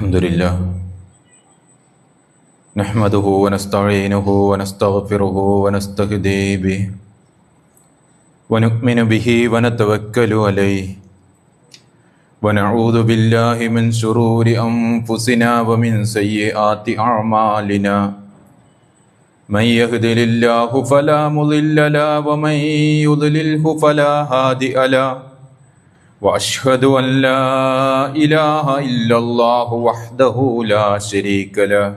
الحمد لله نحمده ونستعينه ونستغفره ونستهدي به ونؤمن به ونتوكل عليه ونعوذ بالله من شرور أنفسنا ومن سيئات أعمالنا من يهده الله فلا مضل له ومن يضلله فلا هادي له وأشهد أن لا إله إلا الله وحده لا شريك له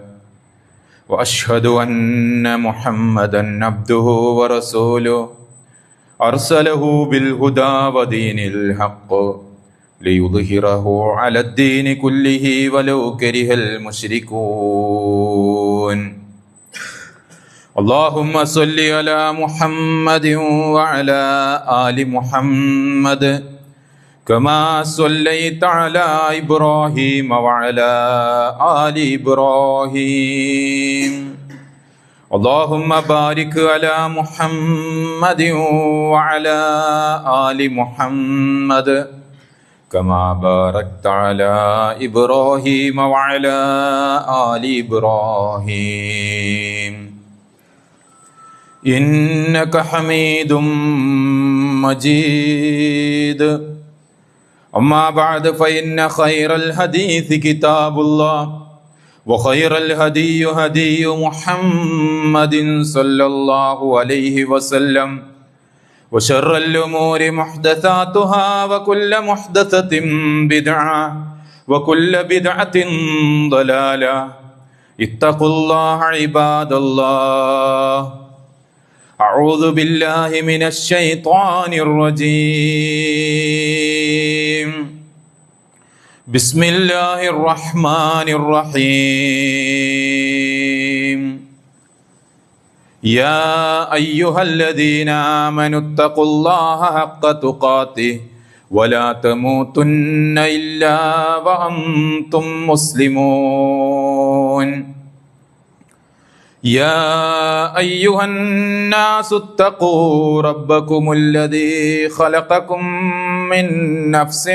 وأشهد أن محمدا عبده ورسوله أرسله بالهدى ودين الحق ليظهره على الدين كله ولو كره المشركون اللهم صل على محمد وعلى آل محمد كما صليت على إبراهيم وعلى آل إبراهيم اللهم بارك على محمد وعلى آل محمد كما باركت على إبراهيم وعلى آل إبراهيم إنك حميد مجيد أما بعد فإن خير الحديث كتاب الله وخير الهدي هدي محمد صلى الله عليه وسلم وشر الأمور محدثاتها وكل محدثة بدعة وكل بدعة ضلالة اتقوا الله عباد الله أعوذ بالله من الشيطان الرجيم بسم الله الرحمن الرحيم يا أيها الذين آمنوا اتقوا الله حق تقاته ولا تموتن إلا وأنتم مسلمون يا أيها الناس اتقوا ربكم الذي خلقكم من نفس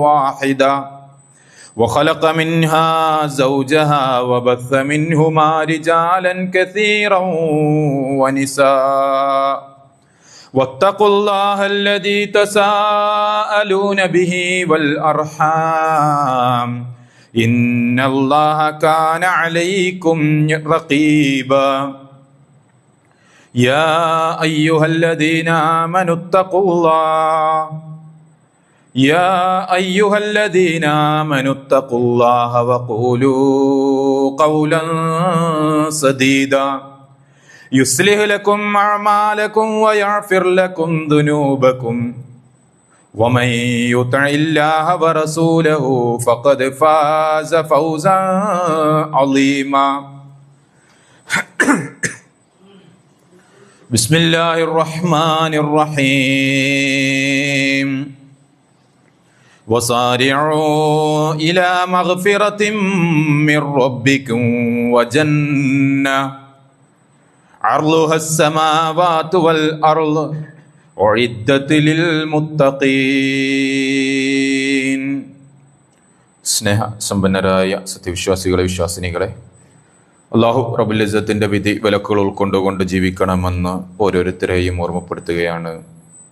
واحدة وخلق منها زوجها وبث منهما رجالا كثيرا ونساء واتقوا الله الذي تساءلون به والأرحام إن الله كان عليكم رقيبا يا أيها الذين آمنوا اتقوا الله يا أيها الذين آمنوا اتقوا الله وقولوا قولا سديدا يصلح لكم أعمالكم ويغفر لكم ذنوبكم ومن يطع الله ورسوله فقد فاز فوزا عظيما بسم الله الرحمن الرحيم وصارعوا إلى مغفرة من ربكم وجنة عرضها السماوات والأرض أعدت للمتقين സ്നേഹ സമ്പന്നരായ സത്യവിശ്വാസികളെ വിശ്വാസിനികളെ, അല്ലാഹു റബ്ബുൽ ഇസ്സത്തിന്റെ വിധി വിലക്കുകൾ ഉൾക്കൊണ്ടുകൊണ്ട് ജീവിക്കണമെന്ന് ഓരോരുത്തരെയും ഓർമ്മപ്പെടുത്തുകയാണ്,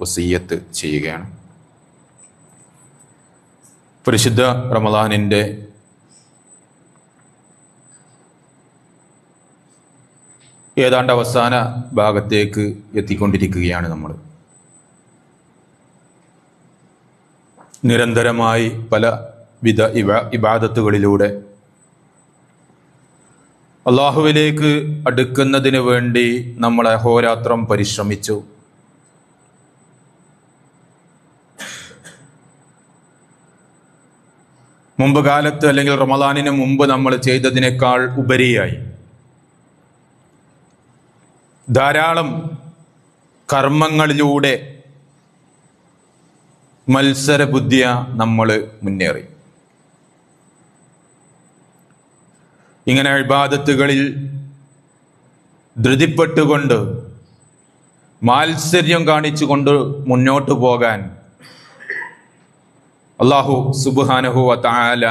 വസിയ്യത്ത് ചെയ്യുകയാണ്. പരിശുദ്ധ റമളാനിന്റെ ഏതാണ്ട് അവസാന ഭാഗത്തേക്ക് എത്തിക്കൊണ്ടിരിക്കുകയാണ് നമ്മൾ. നിരന്തരമായി പലവിധ ഇബാദത്തുകളിലൂടെ അള്ളാഹുവിലേക്ക് അടുക്കുന്നതിന് വേണ്ടി നമ്മൾ അഹോരാത്രം പരിശ്രമിച്ചു. മുമ്പ് കാലത്ത് അല്ലെങ്കിൽ റമളാനിന് മുമ്പ് നമ്മൾ ചെയ്തതിനേക്കാൾ ഉപരിയായി ധാരാളം കർമ്മങ്ങളിലൂടെ മത്സരബുദ്ധിയ നമ്മൾ മുന്നേറി. ഇങ്ങനെ ഇബാദത്തുകളിൽ ധൃതിപ്പെട്ടുകൊണ്ട് മാത്സര്യം കാണിച്ചുകൊണ്ട് മുന്നോട്ട് പോകാൻ അല്ലാഹു സുബ്ഹാനഹു വ തആല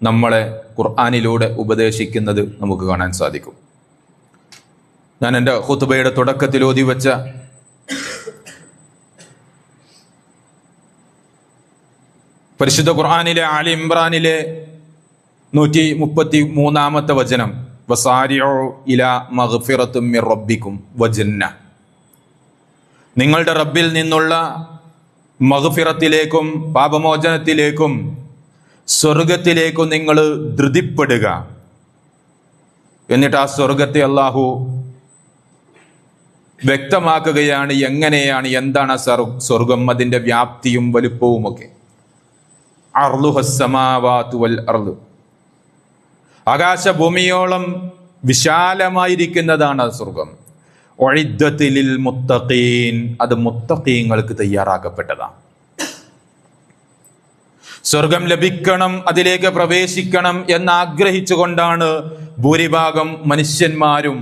നമ്മളെ ഖുർആനിലൂടെ ഉപദേശിക്കുന്നത് നമുക്ക് കാണാൻ സാധിക്കും. ഞാൻ എൻ്റെ ഖുതുബയുടെ തുടക്കത്തിൽ ഓതി വെച്ച പരിശുദ്ധ ഖുർആനിലെ ആലി ഇംറാനിലെ 133 വചനം, വസാരിഉ ഇലാ മഗ്ഫിറത്തും മിർ റബ്ബിക്കും വജന്ന, നിങ്ങളുടെ റബ്ബിൽ നിന്നുള്ള മഗ്ഫിറത്തിലേക്കും പാപമോചനത്തിലേക്കും സ്വർഗത്തിലേക്കും നിങ്ങൾ ധൃതിപ്പെടുക. എന്നിട്ട് ആ സ്വർഗത്തെ അള്ളാഹു വ്യക്തമാക്കുകയാണ്. എങ്ങനെയാണ്, എന്താണ് സ്വർഗം, അതിന്റെ വ്യാപ്തിയും വലുപ്പവും ഒക്കെ. അർളുഹസ്സമാവാതു വൽ അർള്, ആകാശഭൂമിയോളം വിശാലമായിരിക്കുന്നതാണ് സ്വർഗം. ഉഇദ്ദത് ലിൽ മുത്തഖീൻ, അത് മുത്തഖീങ്ങൾക്ക് തയ്യാറാക്കപ്പെട്ടതാണ്. സ്വർഗം ലഭിക്കണം, അതിലേക്ക് പ്രവേശിക്കണം എന്നാഗ്രഹിച്ചുകൊണ്ടാണ് ഭൂരിഭാഗം മനുഷ്യന്മാരും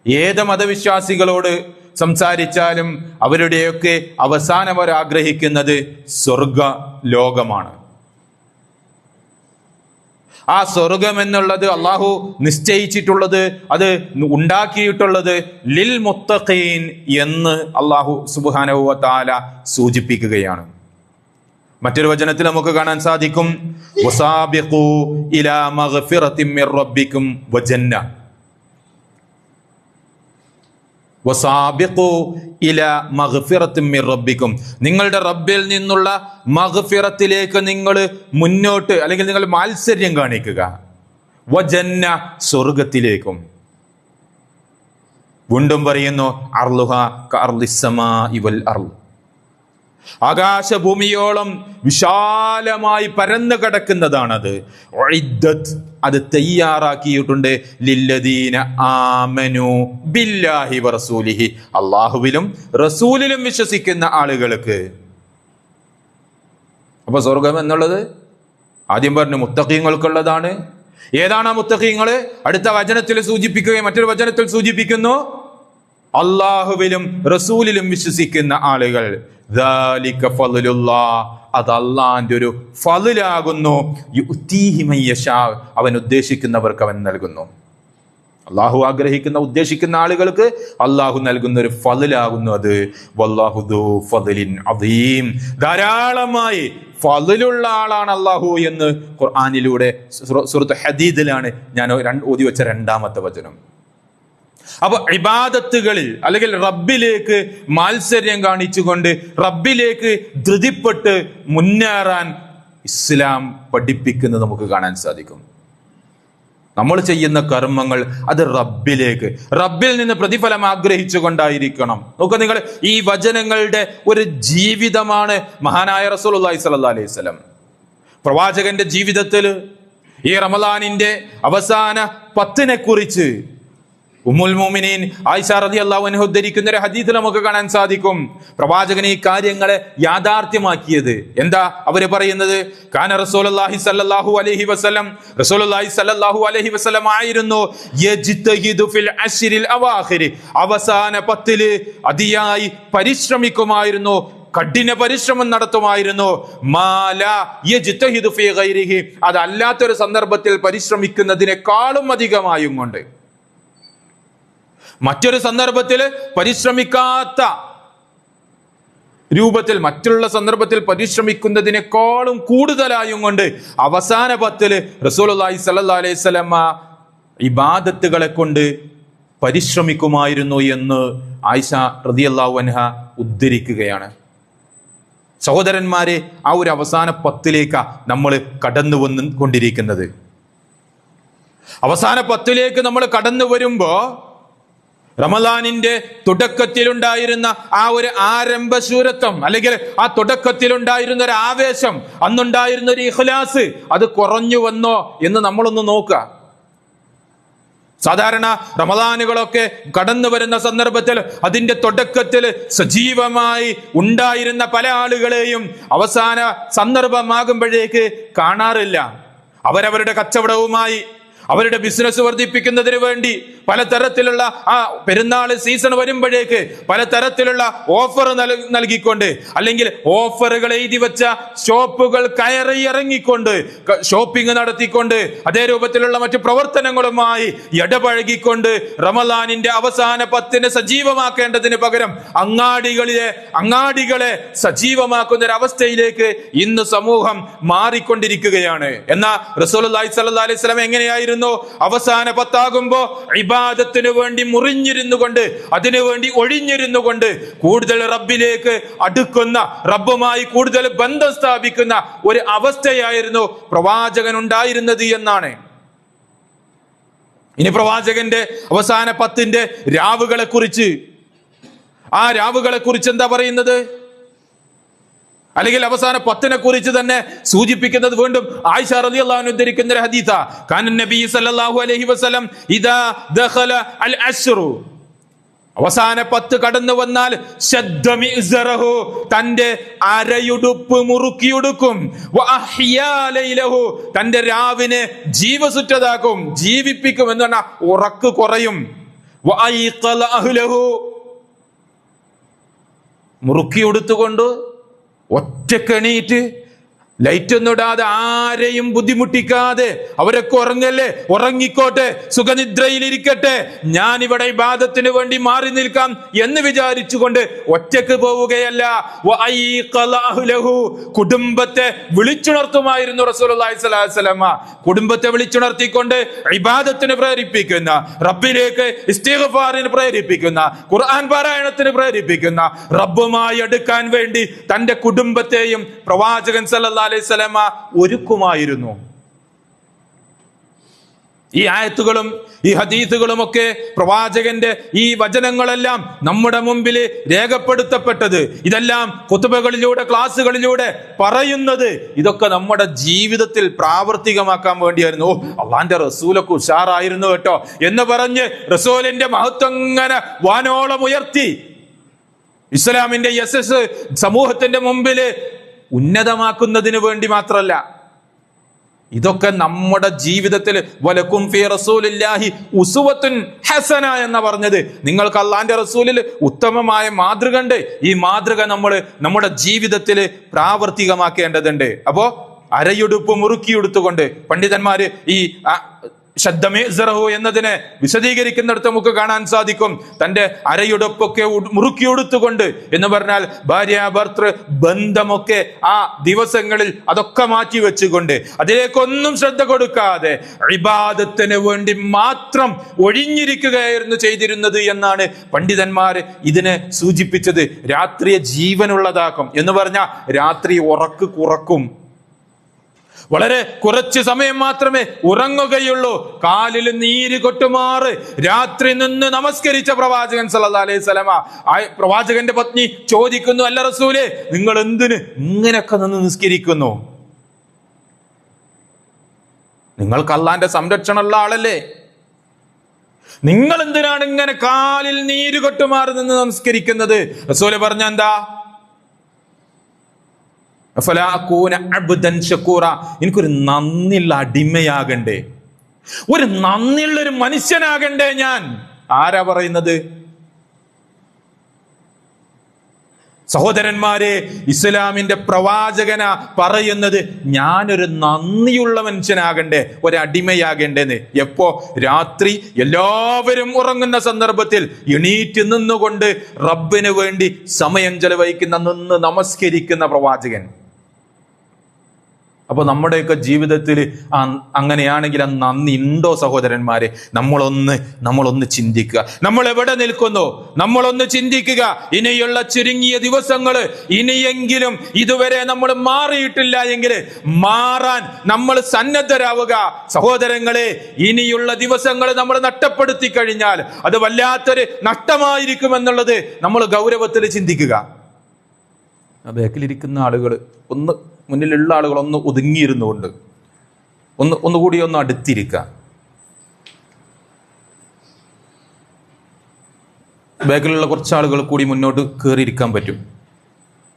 ഏത് മതവിശ്വാസികളോട് സംസാരിച്ചാലും അവരുടെയൊക്കെ അവസാനം അവർ ആഗ്രഹിക്കുന്നത് സ്വർഗ ലോകമാണ്. ആ സ്വർഗം എന്നുള്ളത് അള്ളാഹു നിശ്ചയിച്ചിട്ടുള്ളത്, അത് ഉണ്ടാക്കിയിട്ടുള്ളത് ലിൽ മുത്തഖീൻ എന്ന് അള്ളാഹു സുബ്ഹാനഹു വ തആല സൂചിപ്പിക്കുകയാണ്. മറ്റൊരു വചനത്തിൽ നമുക്ക് കാണാൻ സാധിക്കും, വസാബിഖു ഇലാ മഗ്ഫിറത്തിൻ മിർ റബ്ബിക്കും വജന്ന, വസാബിഖു ഇലാ മഗ്ഫിറത്തിൻ മിർ റബ്ബിക്കും, നിങ്ങളുടെ റബ്ബിൽ നിന്നുള്ള മഗ്ഫിറത്തിലേക്ക് നിങ്ങൾ മുന്നോട്ട്, അല്ലെങ്കിൽ നിങ്ങൾ മാത്സര്യം കാണിക്കുക. വജന്ന, സ്വർഗത്തിലേക്കും. വീണ്ടും പറയുന്നു, അർളുഹ കഅർളിസ്സമാഇ വൽ അർള്, ആകാശഭൂമിയോളം വിശാലമായി പരന്നു കിടക്കുന്നതാണത്. ഉഇദ്ദത്, അത് തയ്യാറാക്കിയിട്ടുണ്ട് ലില്ലദീന ആമനു ബില്ലാഹി വറസൂലിഹി, അള്ളാഹുവിലും റസൂലിലും വിശ്വസിക്കുന്ന ആളുകൾക്ക്. അപ്പൊ സ്വർഗം എന്നുള്ളത് ആദ്യം പറഞ്ഞു മുത്തഖീങ്ങൾക്കുള്ളതാണ്. ഏതാണ് ആ മുത്തഖീങ്ങള്? അടുത്ത വചനത്തിൽ സൂചിപ്പിക്കുകയും മറ്റൊരു വചനത്തിൽ സൂചിപ്പിക്കുന്നു, അള്ളാഹുവിലും റസൂലിലും വിശ്വസിക്കുന്ന ആളുകൾ. ദാലിക ഫളലുല്ലാഹ്, അത് അള്ളാന്റെ ഒരു ഫളലാകുന്നു. യുഅ്തീഹി മൻ യശാ, അവൻ ഉദ്ദേശിക്കുന്നവർക്ക് അവൻ നൽകുന്നു. അള്ളാഹു ആഗ്രഹിക്കുന്ന ഉദ്ദേശിക്കുന്ന ആളുകൾക്ക് അള്ളാഹു നൽകുന്ന ഒരു ഫളലാകുന്നു അത്. വല്ലാഹു ദു ഫളലിൻ അദീം, ധാരാളമായി ഫളലുള്ള ആളാണ് അള്ളാഹു എന്ന് ഖുർആനിലൂടെ സൂറത്ത് ഹദീദിലാണ് ഞാൻ ഓതി വെച്ച 2-ാമത്തെ വചനം. അപ്പൊ ഇബാദത്തുകളിൽ അല്ലെങ്കിൽ റബ്ബിലേക്ക് മാത്സര്യം കാണിച്ചുകൊണ്ട് റബ്ബിലേക്ക് ധൃതിപ്പെട്ട് മുന്നേറാൻ ഇസ്ലാം പഠിപ്പിക്കുന്നത് നമുക്ക് കാണാൻ സാധിക്കും. നമ്മൾ ചെയ്യുന്ന കർമ്മങ്ങൾ അത് റബ്ബിൽ നിന്ന് പ്രതിഫലം ആഗ്രഹിച്ചുകൊണ്ടായിരിക്കണം. നോക്കുക നിങ്ങൾ, ഈ വചനങ്ങളുടെ ഒരു ജീവിതമാണ് മഹാനായ റസൂലുള്ളാഹി സ്വല്ലല്ലാഹു അലൈഹി വസല്ലം. പ്രവാചകന്റെ ജീവിതത്തിൽ ഈ റമളാനിന്റെ അവസാന 10 കുറിച്ച് ഉമ്മുൽ മുഅ്മിനീൻ ആയിഷ റളിയല്ലാഹു അൻഹ ഉദ്ധരിക്കുന്ന ഒരു ഹദീസിൽ നമുക്ക് കാണാൻ സാധിക്കും, പ്രവാചകൻ ഈ കാര്യങ്ങളെ യാഥാർത്ഥ്യമാക്കിയത്. എന്താ അവര് പറയുന്നത്? കാന റസൂലുള്ളാഹി സ്വല്ലല്ലാഹു അലൈഹി വസല്ലം, റസൂലുള്ളാഹി സ്വല്ലല്ലാഹു അലൈഹി വസല്ലം ആയിരുന്നു യജ്തഹിദു ഫിൽ അശ്രിൽ അവാഖിർ, അവസാന 10 അതിയായി പരിശ്രമിക്കുമായിരുന്നു, കഠിന പരിശ്രമം നടത്തുമായിരുന്നു. മാല യജ്തഹിദു ഫീ ഗൈരിഹി, അതല്ലാത്തൊരു സന്ദർഭത്തിൽ പരിശ്രമിക്കുന്നതിനേക്കാളും അധികമായും കൊണ്ട്, മറ്റൊരു സന്ദർഭത്തിൽ പരിശ്രമിക്കാത്ത രൂപത്തിൽ, മറ്റുള്ള സന്ദർഭത്തിൽ പരിശ്രമിക്കുന്നതിനേക്കാളും കൂടുതലായും കൊണ്ട് അവസാന 10 റസൂലുള്ളാഹി സ്വല്ലല്ലാഹു അലൈഹി വസല്ലം ഇബാദത്തുകളെ കൊണ്ട് പരിശ്രമിക്കുമായിരുന്നു എന്ന് ആയിഷ റളിയല്ലാഹു അൻഹ ഉദ്ധരിക്കുകയാണ്. സഹോദരന്മാരെ, ആ ഒരു അവസാന 10 നമ്മൾ കടന്നു വന്നുകൊണ്ടിരിക്കുന്നത്. അവസാന 10 നമ്മൾ കടന്നു വരുമ്പോ റമളാനിന്റെ തുടക്കത്തിലുണ്ടായിരുന്ന ആ ഒരു ആരംഭശൂരത്വം, അല്ലെങ്കിൽ ആ തുടക്കത്തിലുണ്ടായിരുന്ന ഒരു ആവേശം, അന്നുണ്ടായിരുന്ന ഒരു ഇഖ്ലാസ്, അത് കുറഞ്ഞു വന്നോ എന്ന് നമ്മളൊന്ന് നോക്കുക. സാധാരണ റമളാനുകളൊക്കെ കടന്നു വരുന്ന സന്ദർഭത്തിൽ അതിന്റെ തുടക്കത്തിൽ സജീവമായി ഉണ്ടായിരുന്ന പല ആളുകളെയും അവസാന സന്ദർഭമാകുമ്പോഴേക്ക് കാണാറില്ല. അവരവരുടെ കച്ചവടവുമായി, അവരുടെ ബിസിനസ് വർദ്ധിപ്പിക്കുന്നതിന് വേണ്ടി പലതരത്തിലുള്ള ആ പെരുന്നാൾ സീസൺ വരുമ്പോഴേക്ക് പലതരത്തിലുള്ള ഓഫർ നൽകിക്കൊണ്ട്, അല്ലെങ്കിൽ ഓഫറുകൾ എഴുതി വെച്ച ഷോപ്പുകൾ കയറി ഇറങ്ങിക്കൊണ്ട് ഷോപ്പിംഗ് നടത്തിക്കൊണ്ട് അതേ രൂപത്തിലുള്ള മറ്റു പ്രവർത്തനങ്ങളുമായി ഇടപഴകിക്കൊണ്ട് റമദാനിന്റെ അവസാന 10 സജീവമാക്കേണ്ടതിന് പകരം അങ്ങാടികളെ സജീവമാക്കുന്ന ഒരു അവസ്ഥയിലേക്ക് ഇന്ന് സമൂഹം മാറിക്കൊണ്ടിരിക്കുകയാണ്. എന്നാൽ റസൂലുള്ളാഹി സ്വല്ലല്ലാഹു അലൈഹി വസല്ലം എങ്ങനെയായിരുന്നു? അവസാന 10 ആകുമ്പോ ഇബാദത്തിന് വേണ്ടി മുറിഞ്ഞിരുന്നു കൊണ്ട്, അതിനുവേണ്ടി ഒഴിഞ്ഞിരുന്നു കൊണ്ട് കൂടുതൽ റബ്ബിലേക്ക് അടുക്കുന്ന, റബ്ബുമായി കൂടുതൽ ബന്ധം സ്ഥാപിക്കുന്ന ഒരു അവസ്ഥയായിരുന്നു പ്രവാചകൻ ഉണ്ടായിരുന്നത് എന്നാണ്. ഇനി പ്രവാചകന്റെ അവസാന 10 രാവുകളെ കുറിച്ച്, ആ രാവുകളെ കുറിച്ച് എന്താ പറയുന്നത്? അല്ലെങ്കിൽ അവസാന 10 കുറിച്ച് തന്നെ സൂചിപ്പിക്കുന്നത് വീണ്ടും ആയിഷ റളിയല്ലാഹു അൻഹ ഉദ്ധരിക്കുന്ന ഒരു ഹദീസാ. കാന നബി സല്ലല്ലാഹു അലൈഹി വസല്ലം ഇദാ ദഖല അൽ അശ്റു, അവസാന 10 കടന്നു വന്നാൽ ശദ്ദ മിഅ്സറഹു, തന്റെ അരയുടുപ്പ് മുറുക്കിയുടുക്കും. വഅഹ്യാ ലൈലഹു, തന്റെ രാവിനെ ജീവസുറ്റതാക്കും, ജീവിപ്പിക്കും എന്ന് പറഞ്ഞാൽ ഉറക്ക് കുറയും. വഅയ്ഖല അഹ്ലഹു, മുറുക്കിയുടുത്തുകൊണ്ട് ഒറ്റക്കെണീറ്റ് ലൈറ്റ് ഒന്നും ഇടാതെ ആരെയും ബുദ്ധിമുട്ടിക്കാതെ അവരൊക്കെ ഉറങ്ങിക്കോട്ടെ, സുഖനിദ്രയിലിരിക്കട്ടെ, ഞാൻ ഇവിടെ ഇബാദത്തിന് വേണ്ടി മാറി നിൽക്കാം എന്ന് വിചാരിച്ചുകൊണ്ട് ഒറ്റക്ക് പോവുകയല്ല. കുടുംബത്തെ വിളിച്ചുണർത്തുമായിരുന്നു റസൂലുള്ളാഹി സ്വല്ലല്ലാഹു അലൈഹി വസല്ലം. കുടുംബത്തെ വിളിച്ചുണർത്തിക്കൊണ്ട് ഇബാദത്തിന് പ്രേരിപ്പിക്കുന്ന, റബ്ബിലേക്ക് ഇസ്തിഗ്ഫാറിന് പ്രേരിപ്പിക്കുന്ന, ഖുർആൻ പാരായണത്തിന് പ്രേരിപ്പിക്കുന്ന, റബ്ബുമായി അടുക്കാൻ വേണ്ടി തന്റെ കുടുംബത്തെയും പ്രവാചകൻ സല്ലല്ലാഹു അലൈഹി വസല്ലം ഒരുക്കുമായിരുന്നു. ഈ ആയത്തുകളും ഈ ഹദീസുകളും ഒക്കെ, പ്രവാചകന്റെ ഈ വചനങ്ങളെല്ലാം നമ്മുടെ മുമ്പിൽ രേഖപ്പെടുത്തപ്പെട്ടത്, ഇതെല്ലാം ഖുതുബകളിലൂടെ, ക്ലാസ്സുകളിലൂടെ പറയുന്നത്, ഇതൊക്കെ നമ്മുടെ ജീവിതത്തിൽ പ്രാവർത്തികമാക്കാൻ വേണ്ടിയായിരുന്നു. അള്ളാന്റെ റസൂലൊക്കെ ഉഷാറായിരുന്നു കേട്ടോ എന്ന് പറഞ്ഞ് റസൂലിന്റെ മഹത്വം ഇങ്ങനെ വാനോളം ഉയർത്തി ഇസ്ലാമിന്റെ യശസ് സമൂഹത്തിന്റെ മുമ്പിൽ ഉന്നതമാക്കുന്നതിന് വേണ്ടി മാത്രമല്ല, ഇതൊക്കെ നമ്മുടെ ജീവിതത്തിൽ വലക്കും ഫീ റസൂലില്ലാഹി ഉസ്വത്തുൻ ഹസന എന്ന് പറഞ്ഞത്, നിങ്ങൾക്ക് അള്ളാന്റെ റസൂലിൽ ഉത്തമമായ മാതൃക ഉണ്ട്. ഈ മാതൃക നമ്മൾ നമ്മുടെ ജീവിതത്തിൽ പ്രാവർത്തികമാക്കേണ്ടതുണ്ട്. അപ്പോ അരയുടുപ്പ് മുറുക്കിയെടുത്തുകൊണ്ട് പണ്ഡിതന്മാര് ഈ ശദ്ദമേസറഹു എന്നതിനെ വിശദീകരിക്കുന്നിടത്ത് നമുക്ക് കാണാൻ സാധിക്കും. തന്റെ അരയുടുപ്പൊക്കെ മുറുക്കിയെടുത്തുകൊണ്ട് എന്ന് പറഞ്ഞാൽ ഭാര്യ ഭർത്തൃ ബന്ധമൊക്കെ ആ ദിവസങ്ങളിൽ അതൊക്കെ മാറ്റി വെച്ചുകൊണ്ട്, അതിലേക്കൊന്നും ശ്രദ്ധ കൊടുക്കാതെ ഇബാദത്തിന് വേണ്ടി മാത്രം ഒഴിഞ്ഞിരിക്കുകയായിരുന്നു ചെയ്തിരുന്നത് എന്നാണ് പണ്ഡിതന്മാർ ഇതിനെ സൂചിപ്പിച്ചത്. രാത്രിയെ ജീവനുള്ളതാക്കും എന്ന് പറഞ്ഞാൽ രാത്രി ഉറക്ക് കുറക്കും. വളരെ കുറച്ച് സമയം മാത്രമേ ഉറങ്ങുകയുള്ളൂ. കാലിൽ നീര് കൊട്ടുമാറ് രാത്രി നിന്ന് നമസ്കരിച്ച പ്രവാചകൻ സല്ലല്ലാഹു അലൈഹി വസല്ലം. പ്രവാചകന്റെ പത്നി ചോദിക്കുന്നു, അല്ല റസൂലേ, നിങ്ങൾ എന്തിന് ഇങ്ങനെയൊക്കെ നിന്ന് നിസ്കരിക്കുന്നു? നിങ്ങൾക്ക് അള്ളാന്റെ സംരക്ഷണമുള്ള ആളല്ലേ, നിങ്ങൾ എന്തിനാണ് ഇങ്ങനെ കാലിൽ നീര് കൊട്ടുമാറ് നിന്ന് നമസ്കരിക്കുന്നത്? റസൂല് പറഞ്ഞ എന്താ? എനിക്കൊരു നന്ദിയുള്ള അടിമയാകണ്ടേ, ഒരു നന്ദിയുള്ളൊരു മനുഷ്യനാകണ്ടേ ഞാൻ. ആരാ പറയുന്നത്? സഹോദരന്മാരെ, ഇസ്ലാമിന്റെ പ്രവാചകന പറയുന്നത് ഞാനൊരു നന്ദിയുള്ള മനുഷ്യനാകണ്ടേ, ഒരു അടിമയാകണ്ടേന്ന്. എപ്പോ? രാത്രി എല്ലാവരും ഉറങ്ങുന്ന സന്ദർഭത്തിൽ എണീറ്റ് നിന്നുകൊണ്ട് റബ്ബിന് വേണ്ടി സമയം ചെലവഴിക്കുന്ന, നിന്ന് നമസ്കരിക്കുന്ന പ്രവാചകൻ. അപ്പൊ നമ്മുടെയൊക്കെ ജീവിതത്തിൽ അങ്ങനെയാണെങ്കിൽ ആ നന്ദി ഉണ്ടോ സഹോദരന്മാരെ? നമ്മളൊന്ന് ചിന്തിക്കുക. നമ്മൾ എവിടെ നിൽക്കുന്നു നമ്മളൊന്ന് ചിന്തിക്കുക. ഇനിയുള്ള ചുരുങ്ങിയ ദിവസങ്ങൾ, ഇനിയെങ്കിലും ഇതുവരെ നമ്മൾ മാറിയിട്ടില്ല എങ്കിൽ മാറാൻ നമ്മൾ സന്നദ്ധരാവുക. സഹോദരങ്ങളെ, ഇനിയുള്ള ദിവസങ്ങൾ നമ്മൾ നഷ്ടപ്പെടുത്തി കഴിഞ്ഞാൽ അത് വല്ലാത്തൊരു നഷ്ടമായിരിക്കുമെന്നുള്ളത് നമ്മൾ ഗൗരവത്തിൽ ചിന്തിക്കുക. ബാക്കിലിരിക്കുന്ന ആളുകൾ ഒന്ന്, മുന്നിലുള്ള ആളുകൾ ഒന്ന് ഒതുങ്ങിയിരുന്നുകൊണ്ട് ഒന്നുകൂടി ഒന്ന് അടുത്തിരിക്കുക. ബാക്കിലുള്ള കുറച്ച് ആളുകൾ കൂടി മുന്നോട്ട് കയറിയിരിക്കാൻ പറ്റും.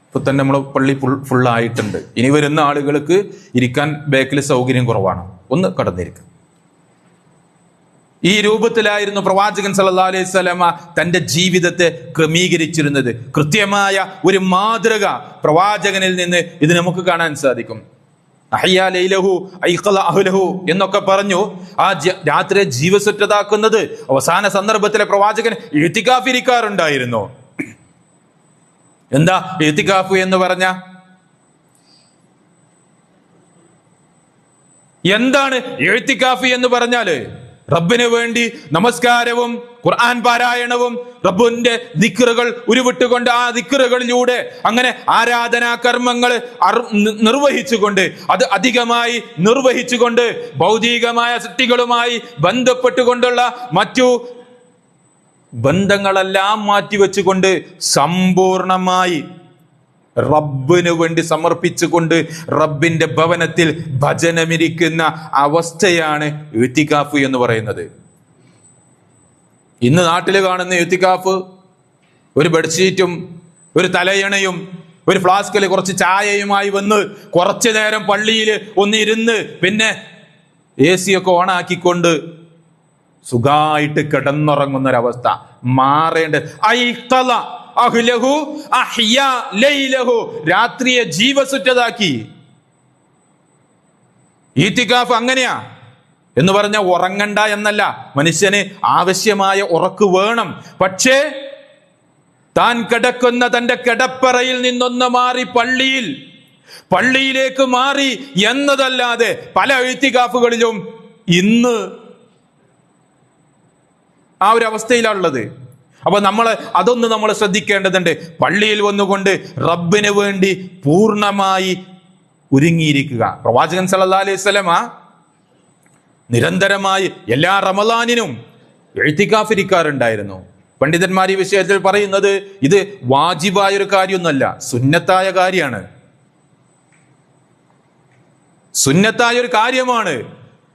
ഇപ്പൊ തന്നെ നമ്മൾ പള്ളി ഫുള്ളായിട്ടുണ്ട്. ഇനി വരുന്ന ആളുകൾക്ക് ഇരിക്കാൻ ബാക്കിൽ സൗകര്യം കുറവാണ്. ഒന്ന് കടന്നിരിക്കുക. ഈ രൂപത്തിലായിരുന്നു പ്രവാചകൻ സല്ലല്ലാഹു അലൈഹി വസല്ലമ തന്റെ ജീവിതത്തെ ക്രമീകരിച്ചിരുന്നത്. കൃത്യമായ ഒരു മാതൃക പ്രവാചകനിൽ നിന്ന് ഇത് നമുക്ക് കാണാൻ സാധിക്കും. അഹ്യാ ലൈലഹു ഐഖല അഹ്ലഹു എന്നൊക്കെ പറഞ്ഞു ആ രാത്രിയെ ജീവസുറ്റതാക്കുന്നത് അവസാന സന്ദർഭത്തിലെ പ്രവാചകൻ ഇഅ്തികാഫ് ഇരിക്കാറുണ്ടായിരുന്നു. എന്താ ഇഅ്തികാഫ് എന്ന് പറഞ്ഞ? എന്താണ് ഇഅ്തികാഫ് എന്ന് പറഞ്ഞാല്? റബ്ബിന് വേണ്ടി നമസ്കാരവും ഖുർആൻ പാരായണവും റബ്ബിന്റെ ദിക്റുകൾ ഉരുവിട്ടുകൊണ്ട് ആ ദിക്റുകളിലൂടെ അങ്ങനെ ആരാധനാ കർമ്മങ്ങൾ നിർവഹിച്ചുകൊണ്ട് അത് അധികമായി നിർവഹിച്ചുകൊണ്ട് ഭൗതികമായ സൃഷ്ടികളുമായി ബന്ധപ്പെട്ടുകൊണ്ടുള്ള മറ്റു ബന്ധങ്ങളെല്ലാം മാറ്റിവെച്ചുകൊണ്ട് സമ്പൂർണമായി റബ്ബിന് വേണ്ടി സമർപ്പിച്ചുകൊണ്ട് റബ്ബിന്റെ ഭവനത്തിൽ ഭജനമിരിക്കുന്ന അവസ്ഥയാണ് ഇഅ്തികാഫ് എന്ന് പറയുന്നത്. ഇന്ന് നാട്ടിൽ കാണുന്ന ഇഅ്തികാഫ് ഒരു ബെഡ്ഷീറ്റും ഒരു തലയണയും ഒരു ഫ്ലാസ്കിൽ കുറച്ച് ചായയുമായി വന്ന് കുറച്ചു നേരം പള്ളിയിൽ ഒന്നിരുന്ന് പിന്നെ AC ഒക്കെ ഓണാക്കിക്കൊണ്ട് സുഖമായിട്ട് കിടന്നുറങ്ങുന്നൊരവസ്ഥ മാറേണ്ടത്. അഹ്ലഹു അഹ്യാ ലൈലഹു, രാത്രിയെ ജീവസുറ്റതാക്കി. ഇഅ്തികാഫ് അങ്ങനെയാ എന്ന് പറഞ്ഞ ഉറങ്ങണ്ട എന്നല്ല, മനുഷ്യന് ആവശ്യമായ ഉറക്ക് വേണം. പക്ഷേ താൻ കിടക്കുന്ന തന്റെ കിടപ്പറയിൽ നിന്നൊന്ന് മാറി പള്ളിയിലേക്ക് മാറി എന്നതല്ലാതെ പല ഇഅ്തികാഫുകളിലും ഇന്ന് ആ ഒരു അവസ്ഥയിലാണുള്ളത്. അപ്പൊ അതൊന്ന് നമ്മൾ ശ്രദ്ധിക്കേണ്ടതുണ്ട്. പള്ളിയിൽ വന്നുകൊണ്ട് റബ്ബിന് വേണ്ടി പൂർണ്ണമായി ഒരുങ്ങിയിരിക്കുക. പ്രവാചകൻ സല്ലല്ലാഹു അലൈഹി വസല്ലമ നിരന്തരമായി എല്ലാ റമളാനിനും ഇഅ്തികാഫ് ഇരിക്കാറുണ്ടായിരുന്നു. പണ്ഡിതന്മാർ ഈ വിഷയത്തിൽ പറയുന്നത് ഇത് വാജിബായ ഒരു കാര്യമൊന്നുമല്ല, സുന്നത്തായ കാര്യമാണ്. സുന്നത്തായ ഒരു കാര്യമാണ്.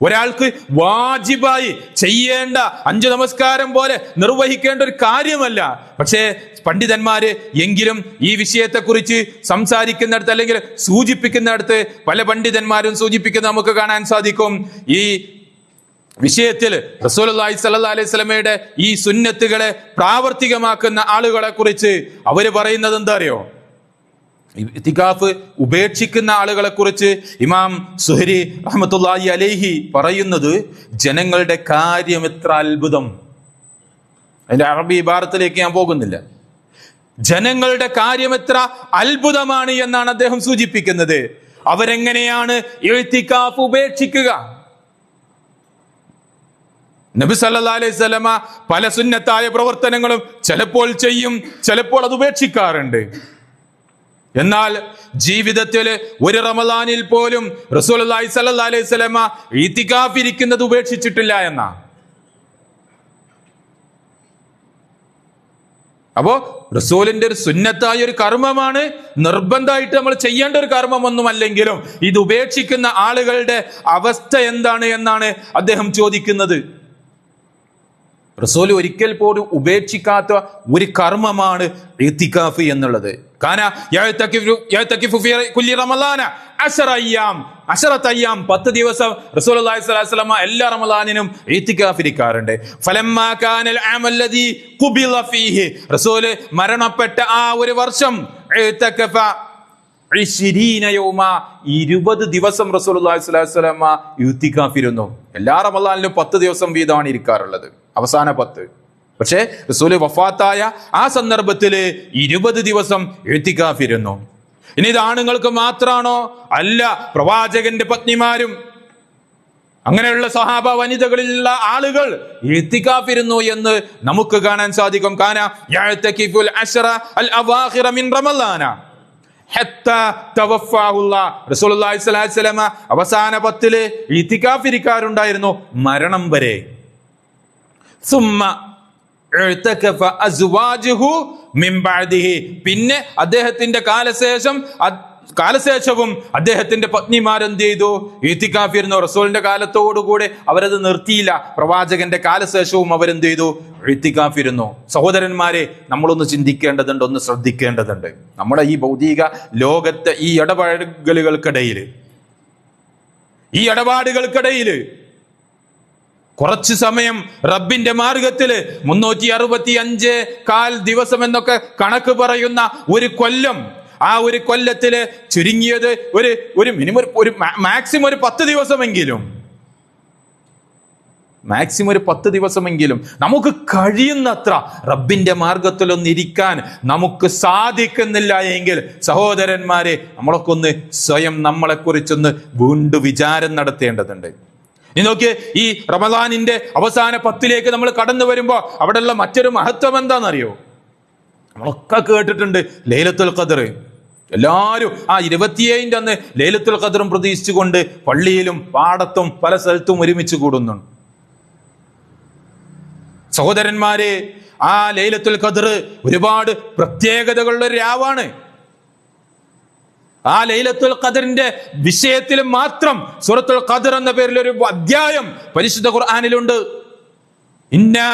ഒരാൾക്ക് വാജിബായി ചെയ്യേണ്ട 5 നമസ്കാരം പോലെ നിർവഹിക്കേണ്ട ഒരു കാര്യമല്ല. പക്ഷേ പണ്ഡിതന്മാര് എങ്കിലും ഈ വിഷയത്തെക്കുറിച്ച് സംസാരിക്കുന്നിടത്ത് അല്ലെങ്കിൽ സൂചിപ്പിക്കുന്നിടത്ത് പല പണ്ഡിതന്മാരും സൂചിപ്പിക്കുന്ന നമുക്ക് കാണാൻ സാധിക്കും. ഈ വിഷയത്തിൽ റസൂലുള്ളാഹി സ്വല്ലല്ലാഹു അലൈഹി വസല്ലമയുടെ ഈ സുന്നത്തുകളെ പ്രാവർത്തികമാക്കുന്ന ആളുകളെ കുറിച്ച് അവര് പറയുന്നത് എന്താ അറിയോ? ഇഅ്തികാഫ് ഉപേക്ഷിക്കുന്ന ആളുകളെ കുറിച്ച് ഇമാം സുഹരി റഹ്മത്തുള്ളാഹി അലൈഹി പറയുന്നത്, ജനങ്ങളുടെ കാര്യം എത്ര അത്ഭുതം. അതിന്റെ അറബി ഇബാറത്തിലേക്ക് ഞാൻ പോകുന്നില്ല. ജനങ്ങളുടെ കാര്യം എത്ര അത്ഭുതമാണ് എന്നാണ് അദ്ദേഹം സൂചിപ്പിക്കുന്നത്. അവരെങ്ങനെയാണ് ഇഅ്തികാഫ് ഉപേക്ഷിക്കുക? നബി സല്ലല്ലാഹു അലൈഹി വസല്ലമ പല സുന്നത്തായ പ്രവർത്തനങ്ങളും ചിലപ്പോൾ ചെയ്യും, ചിലപ്പോൾ അത് ഉപേക്ഷിക്കാറുണ്ട്. എന്നാൽ ജീവിതത്തിൽ ഒരു റമളാനിൽ പോലും റസൂലുള്ളാഹി സ്വല്ലല്ലാഹു അലൈഹി വസല്ലമ ഇഅ്തികാഫ് ഇരിക്കുന്നത് ഉപേക്ഷിച്ചിട്ടില്ല എന്നാ. അപ്പോ റസൂലിന്റെ ഒരു സുന്നത്തായ ഒരു കർമ്മമാണ്, നിർബന്ധമായിട്ട് നമ്മൾ ചെയ്യേണ്ട ഒരു കർമ്മമൊന്നുമല്ലെങ്കിലും ഇത് ഉപേക്ഷിക്കുന്ന ആളുകളുടെ അവസ്ഥ എന്താണ് എന്നാണ് അദ്ദേഹം ചോദിക്കുന്നത്. റസൂൽ ഒരിക്കൽ പോലും ഉപേക്ഷിക്കാത്ത ഒരു കർമ്മമാണ് ഇഅ്തികാഫ് എന്നുള്ളത്. കാന യഅ്തകിഫു ഫീ കുല്ലി റമളാന 10 അയ്യാം 10 ദിവസം റസൂലുള്ളാഹി സ്വല്ലല്ലാഹു അലൈഹി വസല്ലം എല്ലാ റമളാനിനും ഇഅ്തികാഫ് ഇരിക്കാറുണ്ട്. ഫലമ്മാ കാനൽ ആമൽ ലദീ ഖുബില ഫീഹി, റസൂൽ മരണപ്പെട്ട ആ ഒരു വർഷം ഇഅ്തകഫ 20 യൗമ, 20 ദിവസം റസൂലുള്ളാഹി സ്വല്ലല്ലാഹു അലൈഹി വസല്ലം ഇഅ്തികാഫ് ഇരുന്നു. എല്ലാ റമളാനിലും 10 ദിവസം വീതമാണ് ഇരിക്കാറുള്ളത്, അവസാന 10. പക്ഷേ റസൂൽ വഫാത്തായ ആ സന്ദർഭത്തില് 20 ദിവസം ഇഅ്തികാഫ് ഇരുന്നു. ഇനി ഇത് ആണുങ്ങൾക്ക് മാത്രാണോ? അല്ല, പ്രവാചകന്റെ പത്നിമാരും അങ്ങനെയുള്ള സഹാബ വനിതകളിലുള്ള ആളുകൾ ഇഅ്തികാഫ് ഇരുന്നു എന്ന് നമുക്ക് കാണാൻ സാധിക്കും. കാന യഅ്തകിഫുൽ 10 അൽ അവാഖിറ മിൻ റമളാന ഹത്താ തവഫാഹുല്ലാഹ്. റസൂലുള്ളാഹി സ്വല്ലല്ലാഹു അലൈഹി വസല്ലം അവസാന 10 ഇഅ്തികാഫ് ഇരിക്കാറുണ്ടായിരുന്നു, മരണം വരെ. സുമ്മ ഇഅ്തകഫ അസ്വാജുഹു മിൻ ബഅദിഹി, പിന്നെ അദ്ദേഹത്തിന്റെ കാലശേഷവും അദ്ദേഹത്തിന്റെ പത്നിമാർ എന്ത് ചെയ്തു? ഇഅ്തികാഫ് ഇരുന്നു. റസൂലിന്റെ കാലത്തോടുകൂടെ അവരത് നിർത്തിയില്ല, പ്രവാചകന്റെ കാലശേഷവും അവരെന്ത് ചെയ്തു? ഇഅ്തികാഫ് ഇരുന്നു. സഹോദരന്മാരെ, നമ്മളൊന്ന് ചിന്തിക്കേണ്ടതുണ്ട്, ഒന്ന് ശ്രദ്ധിക്കേണ്ടതുണ്ട്. നമ്മുടെ ഈ ഭൗതിക ലോകത്തെ ഈ ഇടപാടുകൾക്കിടയിൽ കുറച്ചു സമയം റബ്ബിന്റെ മാർഗത്തില് 365 കാൽ ദിവസം എന്നൊക്കെ കണക്ക് പറയുന്ന ഒരു കൊല്ലം, ആ ഒരു കൊല്ലത്തില് ചുരുങ്ങിയത് ഒരു മിനിമം ഒരു മാക്സിമം ഒരു 10 ദിവസമെങ്കിലും, മാക്സിമം ഒരു 10 ദിവസമെങ്കിലും നമുക്ക് കഴിയുന്നത്ര റബ്ബിന്റെ മാർഗത്തിലൊന്നിരിക്കാൻ നമുക്ക് സാധിക്കുന്നില്ല എങ്കിൽ സഹോദരന്മാരെ, നമ്മളൊക്കെ ഒന്ന് സ്വയം നമ്മളെക്കുറിച്ചൊന്ന് വീണ്ടും വിചാരം നടത്തേണ്ടതുണ്ട്. ഇനി നോക്കിയേ, ഈ റമദാനിന്റെ അവസാന 10ലേക്ക് നമ്മൾ കടന്നു വരുമ്പോ അവിടെയുള്ള മറ്റൊരു മഹത്വം എന്താണെന്നറിയോ? നമ്മളൊക്കെ കേട്ടിട്ടുണ്ട് ലൈലത്തുൽ ഖദ്ർ. എല്ലാവരും ആ 27ന്റെ അന്ന് ലൈലത്തുൽ ഖദ്റും പ്രതീക്ഷിച്ചുകൊണ്ട് പള്ളിയിലും പാടത്തും പല സ്ഥലത്തും ഒരുമിച്ച് കൂടുന്നുണ്ട്. സഹോദരന്മാരെ, ആ ലൈലത്തുൽ ഖദ്ർ ഒരുപാട് പ്രത്യേകതകളുടെ ഒരു രാവാണ്. ആ ലൈലത്തുൽ ഖദ്റിന്റെ വിഷയത്തിൽ മാത്രം സൂറത്തുൽ ഖദ്ർ എന്ന പേരിൽ ഒരു അധ്യായം പരിശുദ്ധ ഖുർആനിലുണ്ട്. ഇന്നാ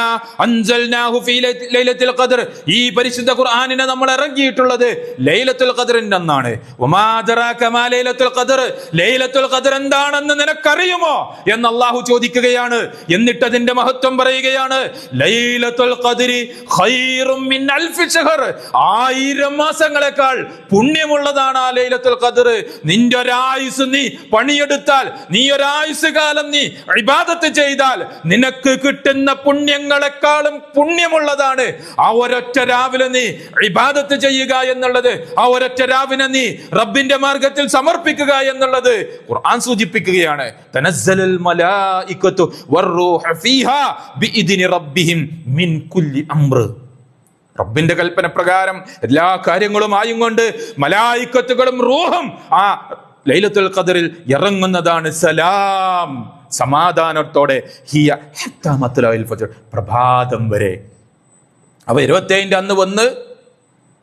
അൻസൽനാഹു ഫീ ലൈലത്തുൽ ഖദ്ർ. ഈ പരിശുദ്ധ ഖുർആനിനെ നമ്മൾ ഇറക്കിയിട്ടുള്ളത് ലൈലത്തുൽ ഖദ്റിന്റെ അന്നാണ്. വമാ അദ്റാക മാ ലൈലത്തുൽ ഖദ്ർ. ലൈലത്തുൽ ഖദ്ർ എന്താണെന്ന് നിനക്കറിയുമോ എന്ന് അല്ലാഹു ചോദിക്കുകയാണ്. എന്നിട്ട് അതിന്റെ മഹത്വം പറയുകയാണ്. ലൈലത്തുൽ ഖദ്രി ഖൈറും മിൻ അൽഫി ശഹർ. 1000 മാസങ്ങളെക്കാൾ പുണ്യമുള്ളതാണ് ആ ലൈലത്തുൽ ഖദ്ർ. നിന്റെ ഒരായുസ് നീ പണിയെടുത്താൽ, നീ ഒരായുസ് കാലം നീ ഇബാദത്ത് ചെയ്താൽ നിനക്ക് കിട്ടുന്ന പുണ്യങ്ങളെക്കാളും പുണ്യമുള്ളതാണ് ആ ഒരൊറ്റ രാവിലെ നീ ഇബാദത്ത് ചെയ്യുക എന്നുള്ളത്, ആ ഒരൊറ്റ രാവിലെ നീ റബ്ബിന്റെ മാർഗത്തിൽ സമർപ്പിക്കുക എന്നുള്ളത് ഖുർആൻ സൂചിപ്പിക്കുകയാണ്. തനസ്സലുൽ മലായികതു വറൂഹു ഫീഹാ ബിഇദ്നി റബ്ബിഹിം മിൻ കുല്ലി അംർ. റബ്ബിന്റെ കൽപ്പന പ്രകാരം എല്ലാ കാര്യങ്ങളും ആയും കൊണ്ട് മലായികത്തുകളും റൂഹും ആ ലൈലത്തുൽ ഖദ്റിൽ ഇറങ്ങുന്നതാണ്. സലാം, സമാധാനത്തോടെ, ഹിയ ഹത്താ മത്ലഉൽ ഫജ്ർ, പ്രഭാതം വരെ. അപ്പൊ 27ന്റെ അന്ന് വന്ന്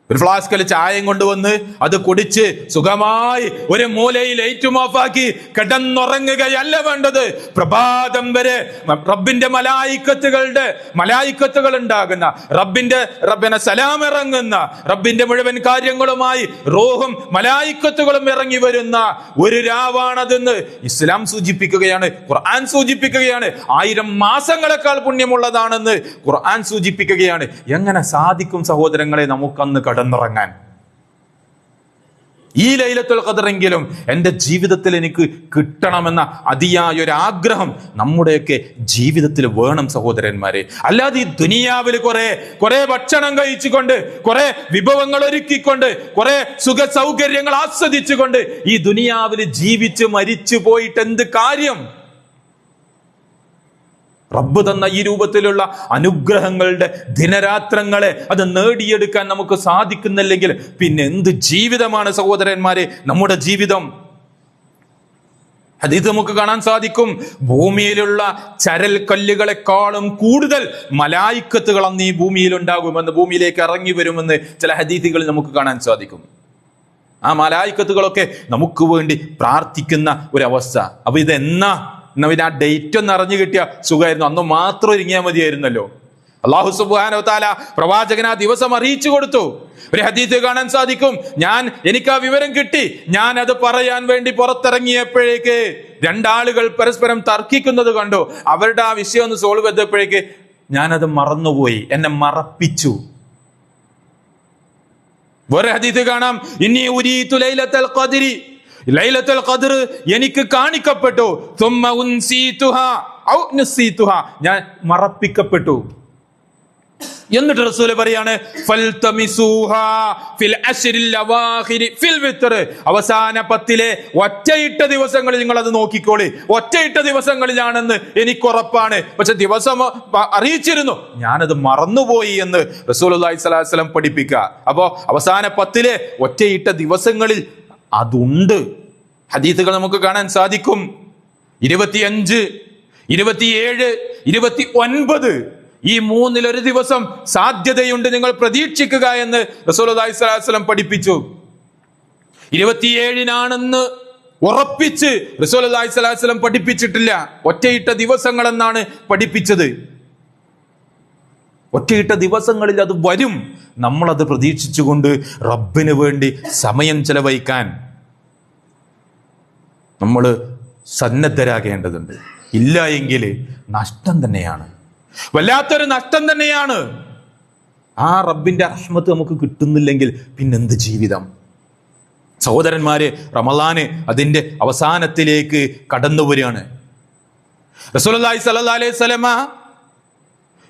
ഒരു ഫ്ലാസ്കിൽ ചായയും കൊണ്ടുവന്ന് അത് കുടിച്ച് സുഖമായി ഒരു മൂലയിൽ ലൈറ്റും ഓഫാക്കി കിടന്നുറങ്ങുകയല്ല വേണ്ടത്. പ്രഭാതം വരെ റബ്ബിന്റെ മലായിക്കത്തുകൾ ഉണ്ടാകുന്ന, റബ്ബിനെ സലാം ഇറങ്ങുന്ന, റബ്ബിന്റെ മുഴുവൻ കാര്യങ്ങളുമായി റൂഹും മലായിക്കത്തുകളും ഇറങ്ങി വരുന്ന ഒരു രാവാണതെന്ന് ഇസ്ലാം സൂചിപ്പിക്കുകയാണ്, ഖുർആൻ സൂചിപ്പിക്കുകയാണ്. 1000 മാസങ്ങളെക്കാൾ പുണ്യമുള്ളതാണെന്ന് ഖുർആൻ സൂചിപ്പിക്കുകയാണ്. എങ്ങനെ സാധിക്കും സഹോദരങ്ങളെ നമുക്കന്ന് കടന്നുറങ്ങാൻ? ഈ ലൈലത്തുൽ ഖദ്റെങ്കിലും എൻ്റെ ജീവിതത്തിൽ എനിക്ക് കിട്ടണമെന്ന അതിയായ ഒരു ആഗ്രഹം നമ്മുടെയൊക്കെ ജീവിതത്തിൽ വേണം സഹോദരന്മാരെ. അല്ലാതെ ഈ ദുനിയാവിൽ കുറെ ഭക്ഷണം കഴിച്ചുകൊണ്ട്, കുറെ വിഭവങ്ങൾ ഒരുക്കിക്കൊണ്ട്, കുറെ സുഖ സൗകര്യങ്ങൾ ആസ്വദിച്ചുകൊണ്ട് ഈ ദുനിയാവിൽ ജീവിച്ച് മരിച്ചു പോയിട്ട് എന്ത് കാര്യം? റബ്ബ് തന്ന ഈ രൂപത്തിലുള്ള അനുഗ്രഹങ്ങളുടെ ദിനരാത്രങ്ങളെ അത് നേടിയെടുക്കാൻ നമുക്ക് സാധിക്കുന്നില്ലെങ്കിൽ പിന്നെ എന്ത് ജീവിതമാണ് സഹോദരന്മാരെ നമ്മുടെ ജീവിതം? ഹദീസ് നമുക്ക് കാണാൻ സാധിക്കും, ഭൂമിയിലുള്ള ചരൽ കല്ലുകളെക്കാളും കൂടുതൽ മലായിക്കത്തുകൾ അന്ന് ഈ ഭൂമിയിൽ ഉണ്ടാകുമെന്ന്, ഭൂമിയിലേക്ക് ഇറങ്ങി വരുമെന്ന് ചില ഹദീസുകളിൽ നമുക്ക് കാണാൻ സാധിക്കും. ആ മലായിക്കത്തുകളൊക്കെ നമുക്ക് വേണ്ടി പ്രാർത്ഥിക്കുന്ന ഒരവസ്ഥ. അപ്പൊ ഇതെന്നാ പിന്നെ ആ ഡേറ്റ് ഒന്ന് അറിഞ്ഞു കിട്ടിയ സുഖമായിരുന്നു, അന്ന് മാത്രം ഒരുങ്ങിയാൽ മതിയായിരുന്നല്ലോ. അല്ലാഹു സുബ്ഹാനഹു വ തആല പ്രവാചകൻ ആ ദിവസം അറിയിച്ചു കൊടുത്തു. ഒരു ഹദീസ് കാണാൻ സാധിക്കും, എനിക്ക് ആ വിവരം കിട്ടി, ഞാൻ അത് പറയാൻ വേണ്ടി പുറത്തിറങ്ങിയപ്പോഴേക്ക് 2 ആളുകൾ പരസ്പരം തർക്കിക്കുന്നത് കണ്ടു. അവരുടെ ആ വിഷയം ഒന്ന് സോൾവ് ചെയ്തപ്പോഴേക്ക് ഞാനത് മറന്നുപോയി, എന്നെ മറപ്പിച്ചു. വേറെ ഹദീസ് കാണാം, ഇന്നി ഉരീതു ലൈലത്തുൽ ഖദ്രി, ലൈലത്തുൽ ഖദ്ർ എനിക്ക് കാണിക്കപ്പെട്ടു, തുമ്മ ഉൻസീതുഹാ ഔ നസീതുഹാ, ഞാൻ മറപ്പിക്കപ്പെട്ടു. എന്നിട്ട് റസൂൽ പറയാണ്, ഫൽതമിസൂഹാ ഫിൽ അശ്രിൽ അവാഖിരി ഫിൽ വിത്ർ, അവസാന 10ലെ ഒറ്റയിട്ട ദിവസങ്ങളിൽ നിങ്ങൾ അത് നോക്കിക്കോളി. ഒറ്റയിട്ട ദിവസങ്ങളിലാണെന്ന് എനിക്ക് ഉറപ്പാണ്, പക്ഷെ ദിവസം അറിയിച്ചിരുന്നു, ഞാനത് മറന്നുപോയി എന്ന് റസൂലുള്ളാഹി സ്വല്ലല്ലാഹു അലൈഹി വസല്ലം പഠിപ്പിക്കുക. അപ്പോ അവസാന 10ലെ ഒറ്റയിട്ട ദിവസങ്ങളിൽ അതുണ്ട്. ഹദീസുകൾ നമുക്ക് കാണാൻ സാധിക്കും. 25, 27, 29 ഈ 3-ൽ ഒരു ദിവസം സാധ്യതയുണ്ട്, നിങ്ങൾ പ്രതീക്ഷിക്കുക എന്ന് റസൂലുള്ളാഹി സ്വല്ലല്ലാഹു അലൈഹി വസല്ലം പഠിപ്പിച്ചു. 27-നാണെന്ന് ഉറപ്പിച്ച് റസൂലുള്ളാഹി സ്വല്ലല്ലാഹു അലൈഹി വസല്ലം പഠിപ്പിച്ചിട്ടില്ല, ഒറ്റയിട്ട ദിവസങ്ങൾ എന്നാണ് പഠിപ്പിച്ചത്. ഒറ്റയിട്ട ദിവസങ്ങളിൽ അത് വരും. നമ്മളത് പ്രതീക്ഷിച്ചുകൊണ്ട് റബ്ബിന് വേണ്ടി സമയം ചെലവഴിക്കാൻ നമ്മൾ സന്നദ്ധരാകേണ്ടതുണ്ട്. ഇല്ല എങ്കിൽ നഷ്ടം തന്നെയാണ്, വല്ലാത്തൊരു നഷ്ടം തന്നെയാണ്. ആ റബ്ബിന്റെ റഹ്മത്ത് നമുക്ക് കിട്ടുന്നില്ലെങ്കിൽ പിന്നെന്ത് ജീവിതം? സഹോദരന്മാരെ, റമളാന് അതിന്റെ അവസാനത്തിലേക്ക് കടന്നു വരികയാണ്. റസൂലുള്ളാഹി സ്വല്ലല്ലാഹു അലൈഹി വസല്ലമ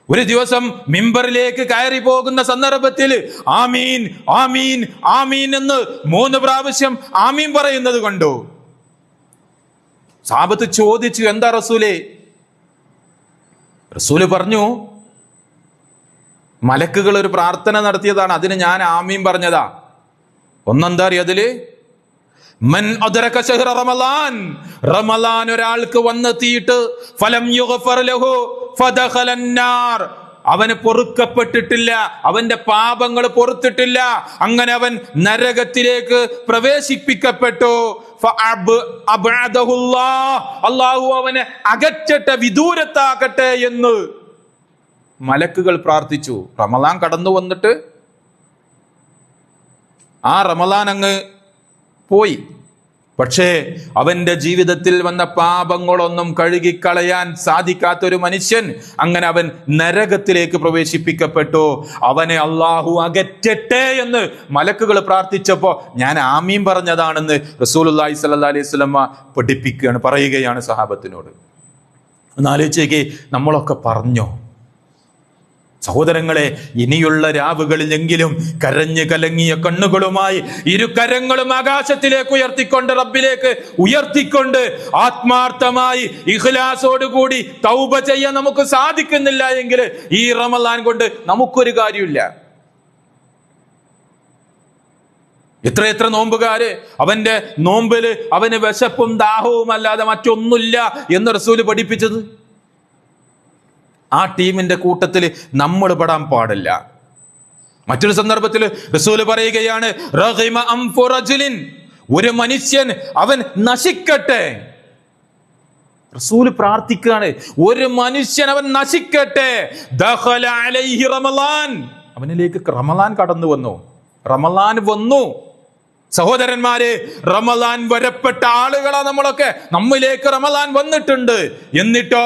ഒരു ദിവസം മിമ്പറിലേക്ക് കയറി പോകുന്ന സന്ദർഭത്തിൽ ആമീൻ ആമീൻ ആമീൻ എന്ന് 3 പ്രാവശ്യം ആമീൻ പറയുന്നത് കണ്ടു. സഹാബത്ത് ചോദിച്ചു, എന്താ റസൂലേ? റസൂല് പറഞ്ഞു, മലക്കുകൾ ഒരു പ്രാർത്ഥന നടത്തിയതാണ്, അതിന് ഞാൻ ആമീൻ പറഞ്ഞതാ. ഒന്നെന്താ അറിയതില്? മൻ അദ്റക ശഹ്റ റമളാൻ, റമളാൻ ഒരാൾക്ക് വന്നെത്തിയിട്ട് ഫലം യുഗ്ഫർ ലഹു ഫദഖല അന്നാർ, അവന് പൊറുക്കപ്പെട്ടിട്ടില്ല, അവന്റെ പാപങ്ങൾ പൊറുത്തിട്ടില്ല, അങ്ങനെ അവൻ നരകത്തിലേക്ക് പ്രവേശിപ്പിക്കപ്പെട്ടു. അല്ലാഹു അവനെ അകറ്റട്ടെ, വിദൂരത്താക്കട്ടെ എന്ന് മലക്കുകൾ പ്രാർത്ഥിച്ചു. റമളാൻ കടന്നു വന്നിട്ട് ആ റമളാൻ അങ്ങ് പോയി. പക്ഷേ അവന്റെ ജീവിതത്തിൽ വന്ന പാപങ്ങളൊന്നും കഴുകിക്കളയാൻ സാധിക്കാത്തൊരു മനുഷ്യൻ, അങ്ങനെ അവൻ നരകത്തിലേക്ക് പ്രവേശിപ്പിക്കപ്പെട്ടു. അവനെ അള്ളാഹു അകറ്റട്ടെ എന്ന് മലക്കുകൾ പ്രാർത്ഥിച്ചപ്പോ ഞാൻ ആമീൻ പറഞ്ഞതാണെന്ന് റസൂലുള്ളാഹി സ്വല്ലല്ലാഹു അലൈഹി വസല്ലമ പറയുകയാണ് സഹാബത്തിനോട്. ഒന്ന് ആലോചിച്ചേക്ക്, നമ്മളൊക്കെ പറഞ്ഞോ? സഹോദരങ്ങളെ, ഇനിയുള്ള രാവുകളിലെങ്കിലും കരഞ്ഞു കലങ്ങിയ കണ്ണുകളുമായി 2 കരങ്ങളും ആകാശത്തിലേക്ക് ഉയർത്തിക്കൊണ്ട്, റബ്ബിലേക്ക് ഉയർത്തിക്കൊണ്ട്, ആത്മാർത്ഥമായി ഇഖ്ലാസോടുകൂടി തൗബ ചെയ്യാൻ നമുക്ക് സാധിക്കുന്നില്ല എങ്കിൽ ഈ റമളാൻ കൊണ്ട് നമുക്കൊരു കാര്യമില്ല. എത്ര നോമ്പുകാര് അവന്റെ നോമ്പില് അവന് വിശപ്പും ദാഹവും അല്ലാതെ മറ്റൊന്നുമില്ല എന്ന് റസൂല് പഠിപ്പിച്ചത്. ആ ടീമിന്റെ കൂട്ടത്തിൽ നമ്മൾ പെടാൻ പാടില്ല. മറ്റൊരു സന്ദർഭത്തിൽ റസൂല് പറയുകയാണ്, റഗിമ അൻഫു റജുലിൻ, ഒരു മനുഷ്യൻ അവൻ നശിക്കട്ടെ. റസൂല് പ്രാർത്ഥിക്കുകയാണ്, ഒരു മനുഷ്യൻ അവൻ നശിക്കട്ടെ. ദഖല അലൈഹി റമളാൻ, അവനിലേക്ക് റമളാൻ കടന്നു വന്നു, റമളാൻ വന്നു. സഹോദരന്മാരെ, റമളാൻ വരപ്പെട്ട ആളുകളാ നമ്മളൊക്കെ. നമ്മിലേക്ക് റമളാൻ വന്നിട്ടുണ്ട്. എന്നിട്ടോ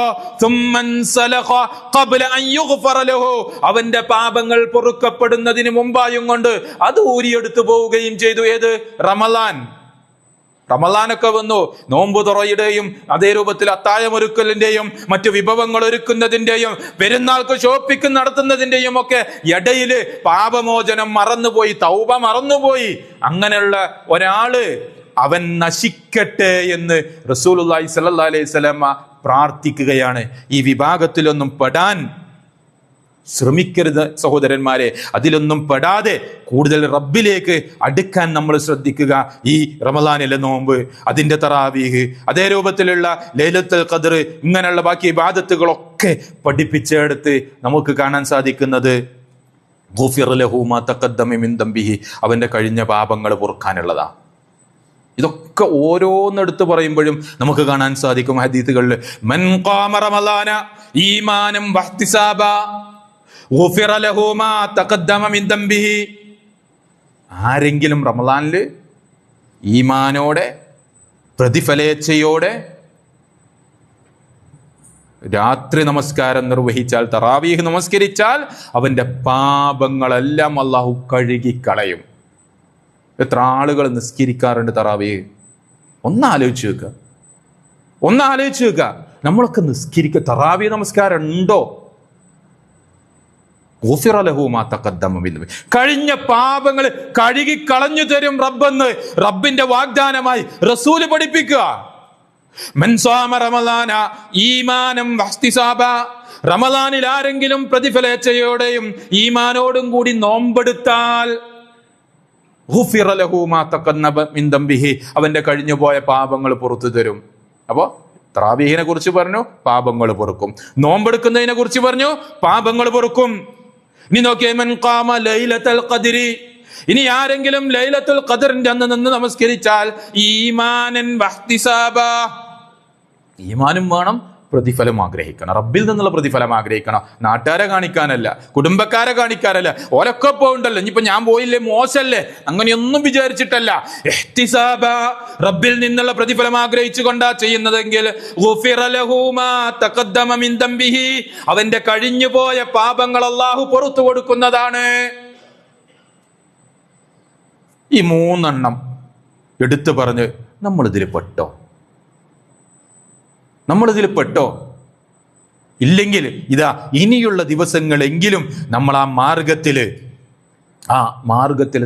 അവന്റെ പാപങ്ങൾ പൊറുക്കപ്പെടുന്നതിന് മുമ്പായും കൊണ്ട് അത് ഊരിയെടുത്തു പോവുകയും ചെയ്തു. ഏത്? റമളാൻ. റമളാനൊക്കെ വന്നു. നോമ്പ് തുറയുടെയും അതേ രൂപത്തിൽ അത്തായമൊരുക്കലിന്റെയും മറ്റു വിഭവങ്ങൾ ഒരുക്കുന്നതിന്റെയും പെരുന്നാൾക്ക് ഷോപ്പിംഗ് നടത്തുന്നതിന്റെയും ഒക്കെ ഇടയിൽ പാപമോചനം മറന്നുപോയി, തൗബ മറന്നുപോയി. അങ്ങനെയുള്ള ഒരാള് അവൻ നശിക്കട്ടെ എന്ന് റസൂലുള്ളാഹി സ്വല്ലല്ലാഹു അലൈഹി വസല്ലമ പ്രാർത്ഥിക്കുകയാണ്. ഈ വിഭാഗത്തിലൊന്നും പെടാൻ ശ്രമിക്കരുത് സഹോദരന്മാരെ. അതിലൊന്നും പെടാതെ കൂടുതൽ റബ്ബിലേക്ക് അടുക്കാൻ നമ്മൾ ശ്രദ്ധിക്കുക. ഈ റമളാനിലെ നോമ്പ്, അതിന്റെ തറാവീഹ്, അതേ രൂപത്തിലുള്ള ലൈലത്തുൽ ഖദ്ർ, ഇങ്ങനെയുള്ള ബാക്കി ഇബാദത്തുകളൊക്കെ പഠിപ്പിച്ചെടുത്ത് നമുക്ക് കാണാൻ സാധിക്കുന്നത് ഗുഫിറ ലഹു മാ തഖദ്ദമ മിൻ ദംബിഹി, അവന്റെ കഴിഞ്ഞ പാപങ്ങൾ പൊറുക്കാനുള്ളതാ. ഇതൊക്കെ ഓരോന്നെടുത്ത് പറയുമ്പോഴും നമുക്ക് കാണാൻ സാധിക്കും ഹദീസുകളിൽ, മൻ ഖാമ റമളാന ഈമാനം വഹ്തിസാബ ഗുഫിറ ലഹു മാ തഖദ്ദമ മിൻ ദംബിഹി. ആരെങ്കിലും റമളാനില് ഈമാനോടെ പ്രതിഫലേച്ഛയോടെ രാത്രി നമസ്കാരം നിർവഹിച്ചാൽ, തറാവീഹ് നമസ്കരിച്ചാൽ, അവന്റെ പാപങ്ങളെല്ലാം അല്ലാഹു കഴുകിക്കളയും. എത്ര ആളുകൾ നിസ്കരിക്കാറുണ്ട് തറാവീഹ്? ഒന്നാലോചിച്ച് വെക്കുക. നമ്മളൊക്കെ നിസ്കരിക്കുക, തറാവീഹ് നമസ്കാരം ഉണ്ടോ? കഴിഞ്ഞ പാപങ്ങൾ കഴുകി കളഞ്ഞു തരും റബ്ബെന്ന് റബ്ബിന്റെ വാഗ്ദാനമായി റസൂല് പഠിപ്പിക്കുക. മൻ സാമ റമളാന ഈമാനം വഹ്തിസാബ, റമളാനിൽ ആരെങ്കിലും പ്രതിഫലേച്ഛയോടെയും ഈമാനോടും കൂടി നോമ്പെടുത്താൽ ഗുഫിറ ലഹു മാ തഖദ്ദമ മിൻ ദംബിഹി, അവന്റെ കഴിഞ്ഞു പോയ പാപങ്ങൾ പുറത്തു തരും. അപ്പോ തറാവീഹിനെ കുറിച്ച് പറഞ്ഞു, പാപങ്ങൾ പൊറുക്കും. നോമ്പെടുക്കുന്നതിനെ കുറിച്ച് പറഞ്ഞു, പാപങ്ങൾ പൊറുക്കും. ഇനി നോക്കിയേ, മൻ ഖാമ ലൈലത്തുൽ ഖദ്രി, ഇനി ആരെങ്കിലും ലൈലത്തുൽ ഖദ്റിന്റെ അന്ന് നിന്ന് നമസ്കരിച്ചാൽ ഈമാനൻ വഹ്തിസാബ, ഈമാനും വേണം പ്രതിഫലം ആഗ്രഹിക്കണം, റബ്ബിൽ നിന്നുള്ള പ്രതിഫലം ആഗ്രഹിക്കണം. നാട്ടുകാരെ കാണിക്കാനല്ല, കുടുംബക്കാരെ കാണിക്കാനല്ല. ഓരൊക്കെ പോകണ്ടല്ലോ, ഇനിയിപ്പോ ഞാൻ പോയില്ലേ മോശല്ലേ, അങ്ങനെയൊന്നും വിചാരിച്ചിട്ടല്ല. ഇഹ്തിസാബ, റബ്ബിൽ നിന്നുള്ള പ്രതിഫലം ആഗ്രഹിച്ചു കൊണ്ടാ ചെയ്യുന്നതെങ്കിൽ ഗുഫിറ ലഹു മാ തഖദ്ദമ മിൻ ദംബിഹി, അവന്റെ കഴിഞ്ഞുപോയ പാപങ്ങൾ അല്ലാഹു പുറത്തു കൊടുക്കുന്നതാണ്. ഈ 3 എടുത്തു പറഞ്ഞ് നമ്മളിതിൽ പെട്ടോ? ഇല്ലെങ്കിൽ ഇതാ ഇനിയുള്ള ദിവസങ്ങളെങ്കിലും നമ്മൾ ആ മാർഗത്തിൽ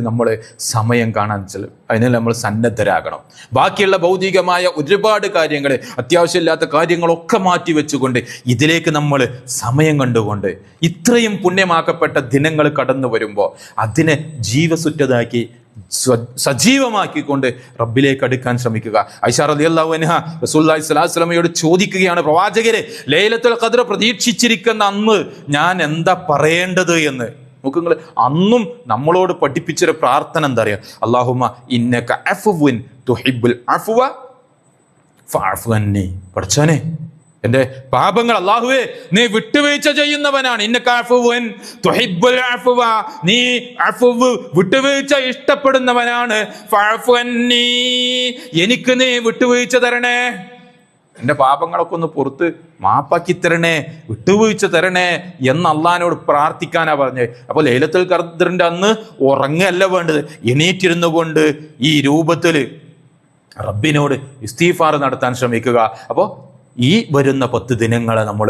നമ്മൾ സമയം കാണാൻ അതിന് നമ്മൾ സന്നദ്ധരാകണം. ബാക്കിയുള്ള ഭൗതികമായ ഒരുപാട് കാര്യങ്ങൾ, അത്യാവശ്യമില്ലാത്ത കാര്യങ്ങളൊക്കെ മാറ്റി വെച്ചുകൊണ്ട് ഇതിലേക്ക് നമ്മൾ സമയം കണ്ടുകൊണ്ട് ഇത്രയും പുണ്യമാക്കപ്പെട്ട ദിനങ്ങൾ കടന്നു വരുമ്പോൾ അതിനെ ജീവസുറ്റതാക്കി സജീവമാക്കിക്കൊണ്ട് റബ്ബിലേക്ക് അടുക്കാൻ ശ്രമിക്കുക. ഐഷ റളിയല്ലാഹു അൻഹ റസൂലുള്ളാഹി സ്വല്ലല്ലാഹു അലൈഹി വസല്ലമയോട് ചോദിക്കുകയാണ്, പ്രവാചകരെ, ലൈലത്തുൽ ഖദ്ർ പ്രതീക്ഷിച്ചിരിക്കുന്ന അന്ന് ഞാൻ എന്താ പറയേണ്ടത് എന്ന്. നോക്ക് നിങ്ങൾ, അന്നും നമ്മളോട് പഠിപ്പിച്ചൊരു പ്രാർത്ഥന എന്താ അറിയാ? അല്ലാഹുമ്മ ഇന്നക അഫ്വുൻ തുഹിബ്ബുൽ അഫ്വ ഫഅഫു അന്നി. പഠിച്ചോനെ, എന്റെ പാപങ്ങൾ അല്ലാഹുവേ നീ വിട്ടുവീഴ്ച ചെയ്യുന്നവനാണ്. ഇന്നക അഫ്വുൻ തുഹിബ്ബുൽ അഫ്വ, നീ അഫ്വ് വിട്ടുവീഴ്ച ഇഷ്ടപ്പെടുന്നവനാണ്. ഫഅഫു അന്നി, എനിക്ക് നീ വിട്ടുവീഴ്ച തരണേ, എന്റെ പാപങ്ങളൊക്കെ ഒന്ന് പുറത്ത് മാപ്പാക്കി തരണേ, വിട്ടുവീഴ്ച തരണേ എന്ന് അള്ളാഹിനോട് പ്രാർത്ഥിക്കാനാ പറഞ്ഞത്. അപ്പൊ ലൈലത്തുൽ ഖദ്റിന്റെ അന്ന് ഉറങ്ങല്ല വേണ്ടത്, എണീറ്റിരുന്നു കൊണ്ട് ഈ രൂപത്തിൽ റബ്ബിനോട് ഇസ്തിഗ്ഫാർ നടത്താൻ ശ്രമിക്കുക. അപ്പോൾ ഈ വരുന്ന 10 ദിനങ്ങളെ നമ്മൾ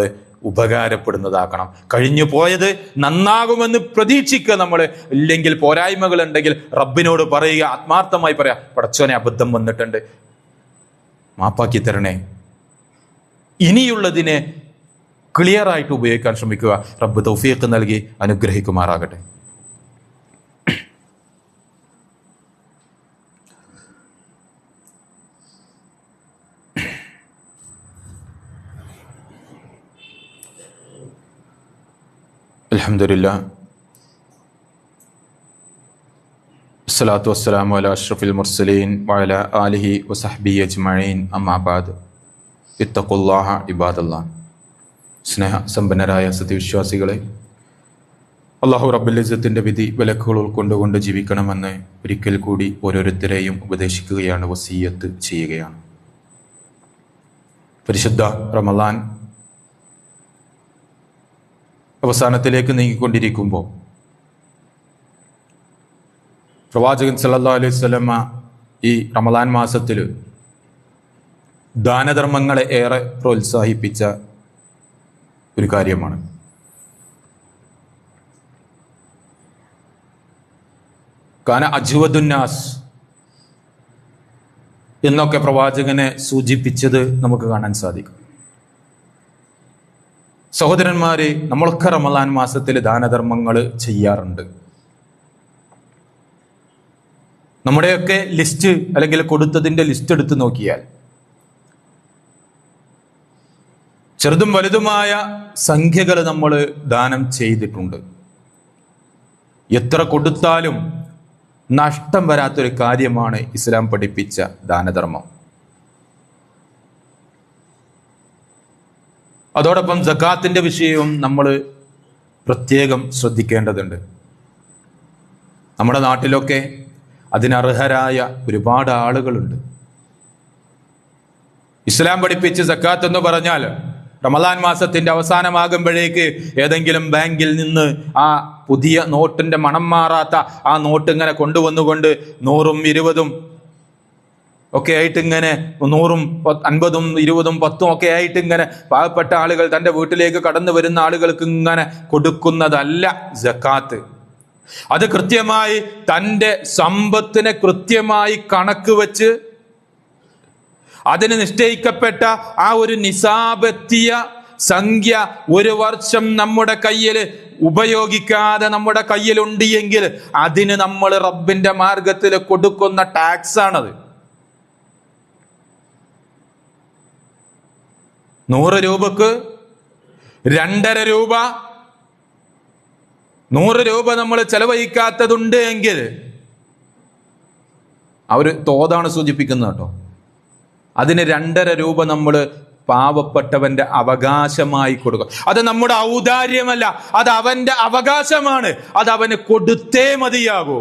ഉപകാരപ്പെടുന്നതാക്കണം. കഴിഞ്ഞു പോയത് നന്നാകുമെന്ന് പ്രതീക്ഷിക്കുക. നമ്മൾ ഇല്ലെങ്കിൽ പോരായ്മകൾ ഉണ്ടെങ്കിൽ റബ്ബിനോട് പറയുക, ആത്മാർത്ഥമായി പറയാ, പടച്ചോനെ അബദ്ധം വന്നിട്ടുണ്ട്, മാപ്പാക്കി തരണേ. ഇനിയുള്ളതിനെ ക്ലിയർ ആയിട്ട് ഉപയോഗിക്കാൻ ശ്രമിക്കുക. റബ്ബ് തൗഫീഖ് നൽകി അനുഗ്രഹിക്കുമാറാകട്ടെ. അൽഹംദുലില്ലാഹ്, അസ്സലാത്തു വസ്സലാമു അലാ അഷ്റഫിൽ മുർസലീൻ വഅലാ ആലിഹി വസഹ്ബിഹി അജ്മഈൻ. അമ്മാ ബഅദ്. ഇത്തഖുല്ലാഹ ഇബാദല്ലാഹ്. സ്നേഹ സമ്പന്നരായ സത്യവിശ്വാസികളെ, അല്ലാഹു റബ്ബുൽ ഇസ്സത്തിന്റെ വിധി വിലക്കുകൾ ഉൾക്കൊണ്ടുകൊണ്ട് ജീവിക്കണമെന്ന് ഒരിക്കൽ കൂടി ഓരോരുത്തരെയും ഉപദേശിക്കുകയാണ്, വസിയ്യത്ത് ചെയ്യുകയാണ്. പരിശുദ്ധ റമളാൻ അവസാനത്തിലേക്ക് നീങ്ങിക്കൊണ്ടിരിക്കുമ്പോൾ പ്രവാചകൻ സല്ലല്ലാഹു അലൈഹി വസല്ലമ ഈ റമളാൻ മാസത്തിൽ ദാനധർമ്മങ്ങളെ ഏറെ പ്രോത്സാഹിപ്പിച്ച ഒരു കാര്യമാണ്. കാന അജ്വദുന്നാസ് എന്നൊക്കെ പ്രവാചകനെ സൂചിപ്പിച്ചത് നമുക്ക് കാണാൻ സാധിക്കും. സഹോദരന്മാരെ, നമ്മളൊക്കെ റമളാൻ മാസത്തിൽ ദാനധർമ്മങ്ങൾ ചെയ്യാറുണ്ട്. നമ്മുടെയൊക്കെ ലിസ്റ്റ് അല്ലെങ്കിൽ കൊടുത്തതിൻ്റെ ലിസ്റ്റ് എടുത്ത് നോക്കിയാൽ ചെറുതും വലുതുമായ സംഖ്യകൾ നമ്മൾ ദാനം ചെയ്തിട്ടുണ്ട്. എത്ര കൊടുത്താലും നഷ്ടം വരാത്തൊരു കാര്യമാണ് ഇസ്ലാം പഠിപ്പിച്ച ദാനധർമ്മം. അതോടൊപ്പം സക്കാത്തിന്റെ വിഷയവും നമ്മൾ പ്രത്യേകം ശ്രദ്ധിക്കേണ്ടതുണ്ട്. നമ്മുടെ നാട്ടിലൊക്കെ അതിനർഹരായ ഒരുപാട് ആളുകളുണ്ട്. ഇസ്ലാം പഠിപ്പിച്ച് സക്കാത്ത് എന്ന് പറഞ്ഞാൽ റമളാൻ മാസത്തിന്റെ അവസാനമാകുമ്പോഴേക്ക് ഏതെങ്കിലും ബാങ്കിൽ നിന്ന് ആ പുതിയ നോട്ടിന്റെ മണം മാറാത്ത ആ നോട്ട് ഇങ്ങനെ കൊണ്ടുവന്നുകൊണ്ട് 100ഉം 20ഉം ഒക്കെ ആയിട്ട് ഇങ്ങനെ 100ഉം 50ഉം 20ഉം 10ഉം ഒക്കെ ആയിട്ട് ഇങ്ങനെ പാവപ്പെട്ട ആളുകൾ തൻ്റെ വീട്ടിലേക്ക് കടന്നു വരുന്ന ആളുകൾക്ക് ഇങ്ങനെ കൊടുക്കുന്നതല്ല സക്കാത്ത്. അത് കൃത്യമായി തൻ്റെ സമ്പത്തിനെ കൃത്യമായി കണക്ക് വെച്ച് അതിന് നിശ്ചയിക്കപ്പെട്ട ആ ഒരു നിസാബെത്തിയ സംഖ്യ ഒരു വർഷം നമ്മുടെ കയ്യിൽ ഉപയോഗിക്കാതെ നമ്മുടെ കയ്യിലുണ്ട് എങ്കിൽ അതിന് നമ്മൾ റബ്ബിന്റെ മാർഗത്തിൽ കൊടുക്കുന്ന ടാക്സ് ആണത്. 100 രൂപക്ക് 2.5 രൂപ, 100 രൂപ നമ്മൾ ചെലവഴിക്കാത്തതുണ്ട് എങ്കിൽ ആ ഒരു തോതാണ് സൂചിപ്പിക്കുന്നത് കേട്ടോ. അതിന് 2.5 രൂപ നമ്മൾ പാവപ്പെട്ടവന്റെ അവകാശമായി കൊടുക്കുക. അത് നമ്മുടെ ഔദാര്യമല്ല, അത് അവന്റെ അവകാശമാണ്. അത് അവന് കൊടുത്തേ മതിയാകൂ.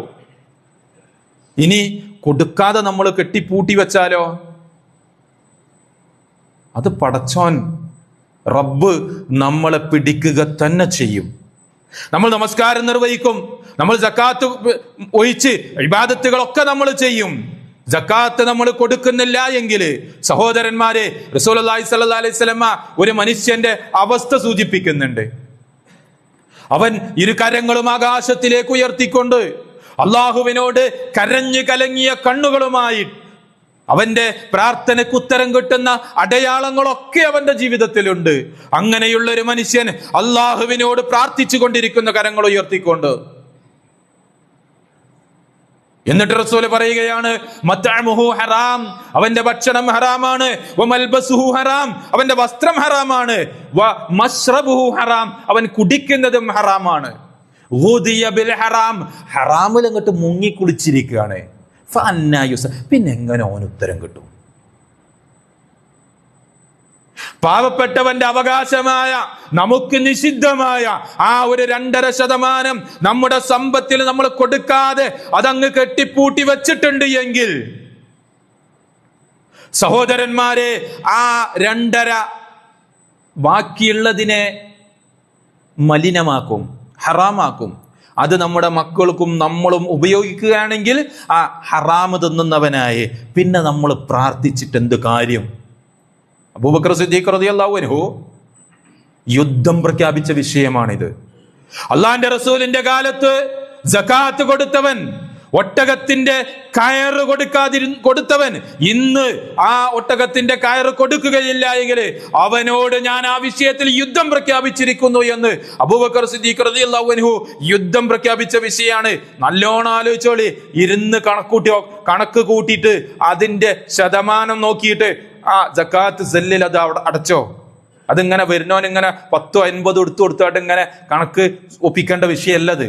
ഇനി കൊടുക്കാതെ നമ്മൾ കെട്ടിപ്പൂട്ടി വെച്ചാലോ? അത് പടച്ചോൻ റബ്ബ് നമ്മളെ പിടിക്കുക തന്നെ ചെയ്യും. നമ്മൾ നമസ്കാരം നിർവഹിക്കും, നമ്മൾ സക്കാത്ത് ഒഴിച്ച് ഇബാദത്തുകളൊക്കെ നമ്മൾ ചെയ്യും. സക്കാത്ത് നമ്മൾ കൊടുക്കുന്നില്ല എങ്കിൽ സഹോദരന്മാരെ, റസൂലുള്ളാഹി സ്വല്ലല്ലാഹു അലൈഹി വസല്ലമ ഒരു മനുഷ്യന്റെ അവസ്ഥ സൂചിപ്പിക്കുന്നുണ്ട്. അവൻ ഇരു കരങ്ങളും ആകാശത്തിലേക്ക് ഉയർത്തിക്കൊണ്ട് അള്ളാഹുവിനോട് കരഞ്ഞു കലങ്ങിയ കണ്ണുകളുമായി അവന്റെ പ്രാർത്ഥനയ്ക്ക് ഉത്തരം കിട്ടുന്ന അടയാളങ്ങളൊക്കെ അവന്റെ ജീവിതത്തിലുണ്ട്. അങ്ങനെയുള്ള ഒരു മനുഷ്യൻ അള്ളാഹുവിനോട് പ്രാർത്ഥിച്ചു കൊണ്ടിരിക്കുന്ന കരങ്ങൾ ഉയർത്തിക്കൊണ്ട്, എന്നിട്ട് റസൂൽ പറയുകയാണ്, മത്അമുഹു ഹറാം, അവന്റെ ഭക്ഷണം ഹറാമാണ്, വമൽബസുഹു ഹറാം, അവന്റെ വസ്ത്രം ഹറാമാണ്, വമശ്റബുഹു ഹറാം, അവൻ കുടിക്കുന്നതും ഹറാമാണ്. ഗുദിയ ബിൽ ഹറാം, ഹറാമിൽ അങ്ങോട്ട് മുങ്ങി കുളിച്ചിരിക്കുകയാണ്. ഫഅന്നാ യുസ, പിന്നെ എങ്ങനെ ഓന് ഉത്തരം കിട്ടും? പാവപ്പെട്ടവന്റെ അവകാശമായ നമുക്ക് നിഷിദ്ധമായ ആ ഒരു 2.5% നമ്മുടെ സമ്പത്തിൽ നമ്മൾ കൊടുക്കാതെ അതങ്ങ് കെട്ടിപ്പൂട്ടി വെച്ചിട്ടുണ്ട് എങ്കിൽ സഹോദരന്മാരെ, ആ 2.5 ബാക്കിയുള്ളതിനെ മലിനമാക്കും, ഹറാമാക്കും. അത് നമ്മുടെ മക്കൾക്കും നമ്മളും ഉപയോഗിക്കുകയാണെങ്കിൽ ആ ഹറാമ് തിന്നുന്നവനായി പിന്നെ നമ്മൾ പ്രാർത്ഥിച്ചിട്ട് എന്ത് കാര്യം? അബൂബക്കർ സിദ്ദീഖ് റളിയല്ലാഹു അൻഹു യുദ്ധം പ്രഖ്യാപിച്ച വിഷയമാണിത്. അള്ളാന്റെ റസൂലിന്റെ കാലത്ത് സകാത്ത് കൊടുത്തവൻ, ഒട്ടകത്തിന്റെ കയറ് കൊടുത്തവൻ ഇന്ന് ആ ഒട്ടകത്തിന്റെ കയറ് കൊടുക്കുകയില്ല എങ്കിൽ അവനോട് ഞാൻ ആ വിഷയത്തിൽ യുദ്ധം പ്രഖ്യാപിച്ചിരിക്കുന്നു എന്ന് അബൂബക്കർ സിദ്ദീഖ് റളിയല്ലാഹു അൻഹു യുദ്ധം പ്രഖ്യാപിച്ച വിഷയമാണ്. നല്ലോണം ആലോചിച്ചോളി. ഇരുന്ന് കണക്ക് കൂട്ടിയിട്ട് അതിന്റെ ശതമാനം നോക്കിയിട്ട് ആ സക്കാത്ത് സെല്ലിൽ അത് അവിടെ അടച്ചോ. അതിങ്ങനെ വരുന്നവനിങ്ങനെ 10-50 എടുത്തു കൊടുത്തായിട്ട് ഇങ്ങനെ കണക്ക് ഒപ്പിക്കേണ്ട വിഷയമല്ലത്.